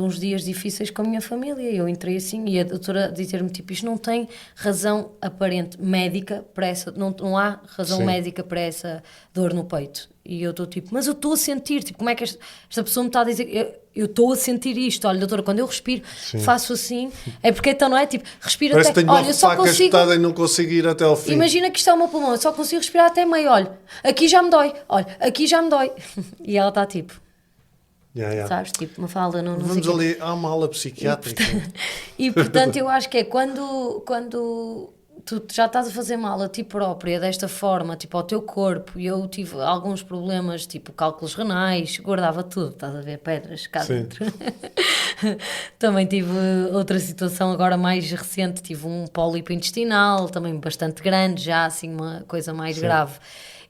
uns dias difíceis com a minha família. Eu entrei assim e a doutora dizer-me, tipo, isto não tem razão aparente médica para essa, não há razão médica para essa dor no peito. E eu estou tipo, mas eu estou a sentir, tipo, como é que esta pessoa me está a dizer, eu estou a sentir isto, olha, doutora, quando eu respiro, faço assim, é porque então não é, tipo, respiro Parece até, que tenho olha, uma eu só faca consigo, espetada e não consigo ir até ao fim. imagina que isto é o meu pulmão, eu só consigo respirar até meio, olha, aqui já me dói, olha, aqui já me dói, e ela está tipo, sabes, tipo, uma falda, não sei Vamos ali, há uma aula psiquiátrica. E portanto eu acho que é quando tu já estás a fazer mal a ti própria desta forma, tipo ao teu corpo, e eu tive alguns problemas, tipo cálculos renais, guardava tudo, estás a ver, pedras cá dentro. Também tive outra situação agora mais recente, tive um pólipo intestinal, também bastante grande, já assim uma coisa mais grave.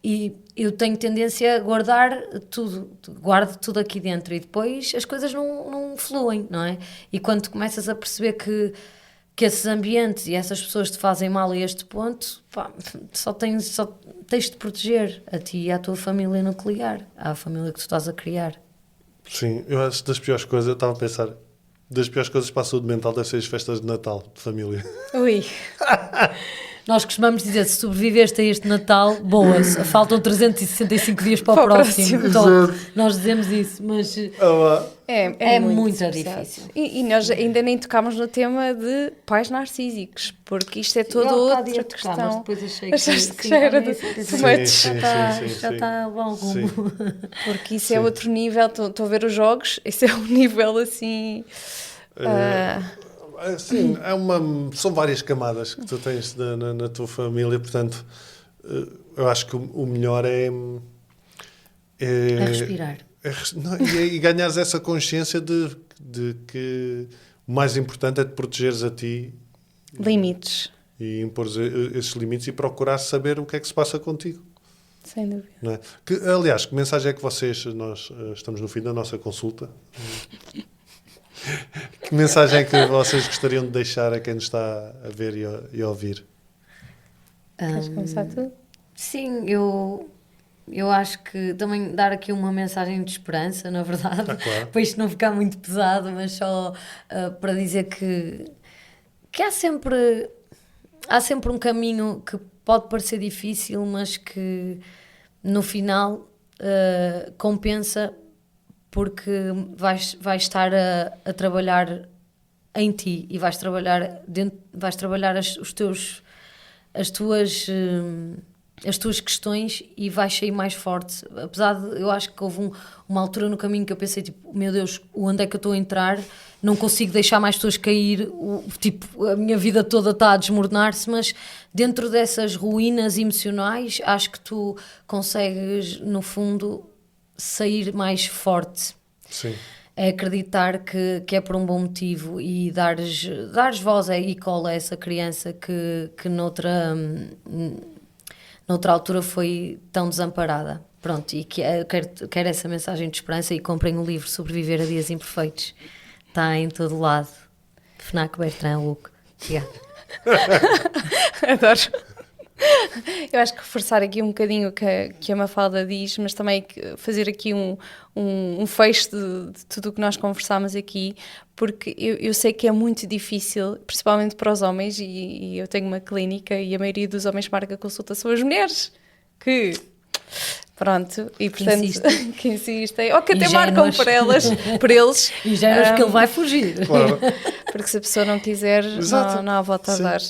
E eu tenho tendência a guardar tudo, guardo tudo aqui dentro e depois as coisas não fluem, não é? E quando tu começas a perceber que esses ambientes e essas pessoas te fazem mal a este ponto, pá, só tens de proteger a ti e à tua família nuclear, à família que tu estás a criar. Sim, eu acho que das piores coisas, eu estava a pensar, das piores coisas para a saúde mental deve ser as festas de Natal, de família. Ui. Nós costumamos dizer, se sobreviveste a este Natal, boas, faltam 365 dias para o próximo. Top. Nós dizemos isso, mas é muito difícil. E nós ainda nem tocámos no tema de pais narcísicos, porque isto é toda outra questão. Mas depois achei Achaste que já era de fumetes. Já está bom rumo. Porque isso é outro nível, estou a ver os jogos, esse é um nível assim... Sim, são várias camadas que tu tens na tua família, portanto, eu acho que o melhor é respirar. E ganhares essa consciência de que o mais importante é te protegeres a ti. Limites. E impor esses limites e procurar saber o que é que se passa contigo. Sem dúvida. Não é? Aliás, que mensagem é que nós estamos no fim da nossa consulta. Que mensagem é que vocês gostariam de deixar a quem nos está a ver e a ouvir? Queres começar tu? Sim, eu acho que também dar aqui uma mensagem de esperança, na verdade, claro. para isto não ficar muito pesado, mas só para dizer que há sempre um caminho que pode parecer difícil, mas que no final compensa, porque vais estar a trabalhar em ti e vais trabalhar as tuas questões e vais sair mais forte. Apesar de, eu acho que houve uma altura no caminho que eu pensei, tipo, meu Deus, onde é que eu estou a entrar? Não consigo deixar mais pessoas cair, tipo, a minha vida toda está a desmoronar-se, mas dentro dessas ruínas emocionais, acho que tu consegues, no fundo, sair mais forte. Sim. É acreditar que é por um bom motivo e dares voz e cola a essa criança que noutra altura foi tão desamparada. Pronto, e quero essa mensagem de esperança e comprem o livro Sobreviver a Dias Imperfeitos. Está em todo lado. FNAC Bertrand Luque. Adoro. Eu acho que reforçar aqui um bocadinho o que a Mafalda diz, mas também fazer aqui um fecho de tudo o que nós conversámos aqui, porque eu sei que é muito difícil, principalmente para os homens, e eu tenho uma clínica e a maioria dos homens que marca consulta são as mulheres, que... Pronto, e portanto que insistem, ou que até marcam por eles. Ingênuos que ele vai fugir. Claro. Porque se a pessoa não quiser, não há volta a dar.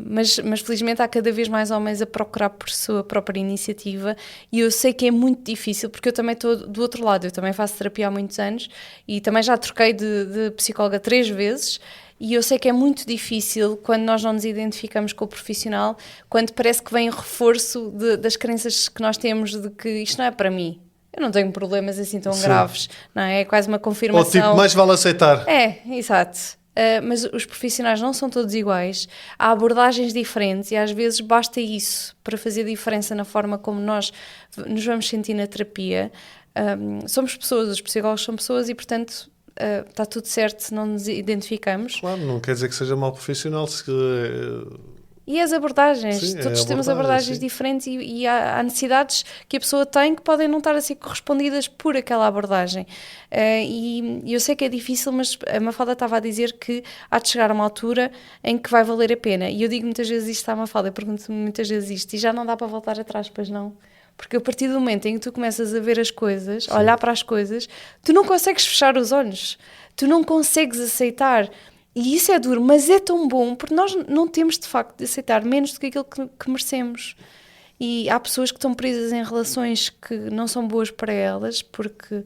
Mas felizmente há cada vez mais homens a procurar por sua própria iniciativa, e eu sei que é muito difícil, porque eu também estou do outro lado, eu também faço terapia há muitos anos e também já troquei de psicóloga 3 vezes. E eu sei que é muito difícil quando nós não nos identificamos com o profissional, quando parece que vem o reforço das crenças que nós temos de que isto não é para mim. Eu não tenho problemas assim tão graves, não é? É quase uma confirmação. Ou tipo, mais vale aceitar. É, exato. Mas os profissionais não são todos iguais, há abordagens diferentes e às vezes basta isso para fazer diferença na forma como nós nos vamos sentir na terapia. Somos pessoas, os psicólogos são pessoas e, portanto, está tudo certo se não nos identificamos. Claro, não quer dizer que seja mal profissional. E as abordagens, sim, todos temos abordagens diferentes e há necessidades que a pessoa tem que podem não estar a ser correspondidas por aquela abordagem. E eu sei que é difícil, mas a Mafalda estava a dizer que há de chegar a uma altura em que vai valer a pena. E eu digo muitas vezes isto à Mafalda, eu pergunto-me muitas vezes isto, e já não dá para voltar atrás, pois não? Porque a partir do momento em que tu começas a ver as coisas, a olhar para as coisas, tu não consegues fechar os olhos, tu não consegues aceitar. E isso é duro, mas é tão bom, porque nós não temos de facto de aceitar menos do que aquilo que merecemos. E há pessoas que estão presas em relações que não são boas para elas, porque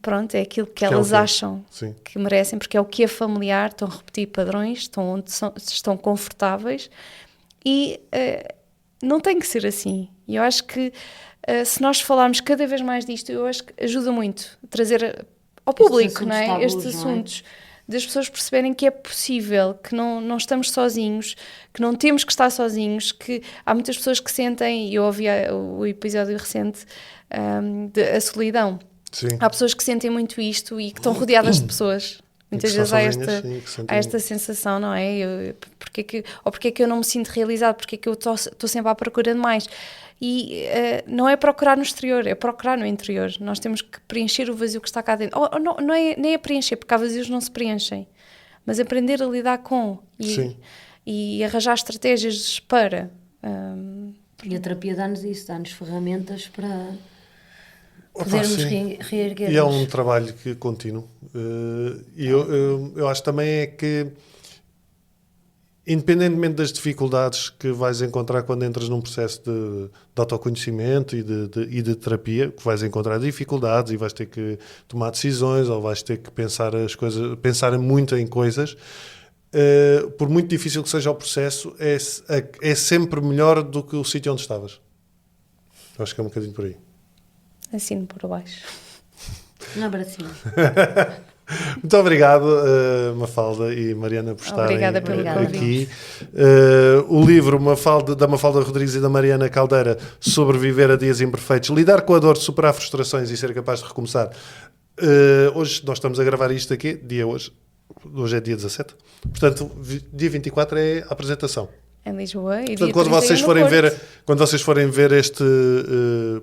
pronto, é aquilo que elas acham que merecem, porque é o que é familiar, estão a repetir padrões, estão onde estão confortáveis e não tem que ser assim. E eu acho que se nós falarmos cada vez mais disto, eu acho que ajuda muito a trazer ao público, não é? Estes assuntos. Das pessoas perceberem que é possível, que não estamos sozinhos, que não temos que estar sozinhos, que há muitas pessoas que sentem, e eu ouvi o episódio recente da solidão. Sim. Há pessoas que sentem muito isto e que estão rodeadas de pessoas. Muitas vezes há esta sensação, não é? Porque é que eu não me sinto realizado? Porque é que eu estou sempre à procura de mais? E não é procurar no exterior, é procurar no interior. Nós temos que preencher o vazio que está cá dentro. Nem é preencher, porque há vazios não se preenchem, mas aprender a lidar com e arranjar estratégias para. E a terapia dá-nos isso, dá-nos ferramentas para podermos reerguer. E é um trabalho contínuo. E eu acho também é que, independentemente das dificuldades que vais encontrar quando entras num processo de autoconhecimento e de terapia, que vais encontrar dificuldades e vais ter que tomar decisões ou vais ter que pensar muito em coisas, por muito difícil que seja o processo, é sempre melhor do que o sítio onde estavas. Acho que é um bocadinho por aí. Assino por baixo. Não, para cima. Muito obrigado, Mafalda e Mariana, por estarem aqui. O livro da Mafalda Rodrigues e da Mariana Caldeira, Sobreviver a Dias Imperfeitos, Lidar com a Dor, Superar Frustrações e Ser Capaz de Recomeçar. Hoje nós estamos a gravar isto aqui, hoje é dia 17, portanto dia 24 é a apresentação. Em Lisboa e portanto, quando vocês forem ver este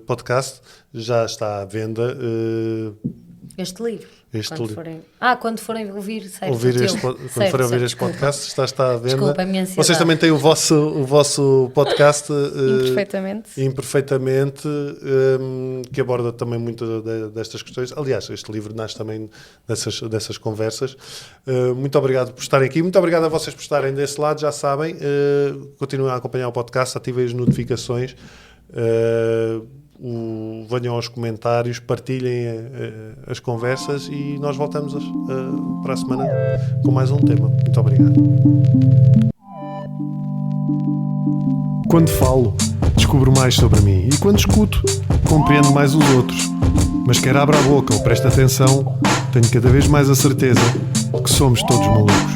podcast, já está à venda este livro. Quando forem ouvir, quando forem ouvir este podcast, está à venda. Desculpa, a minha ansiedade. Vocês também têm o vosso podcast Imperfeitamente, que aborda também muito destas questões. Aliás, este livro nasce também dessas conversas. Muito obrigado por estarem aqui. Muito obrigado a vocês por estarem desse lado. Já sabem, continuem a acompanhar o podcast, ativem as notificações. Venham aos comentários, partilhem as conversas e nós voltamos para a semana com mais um tema. Muito obrigado. Quando falo, descubro mais sobre mim e quando escuto, compreendo mais os outros. Mas quer abra a boca ou preste atenção, tenho cada vez mais a certeza que somos todos malucos.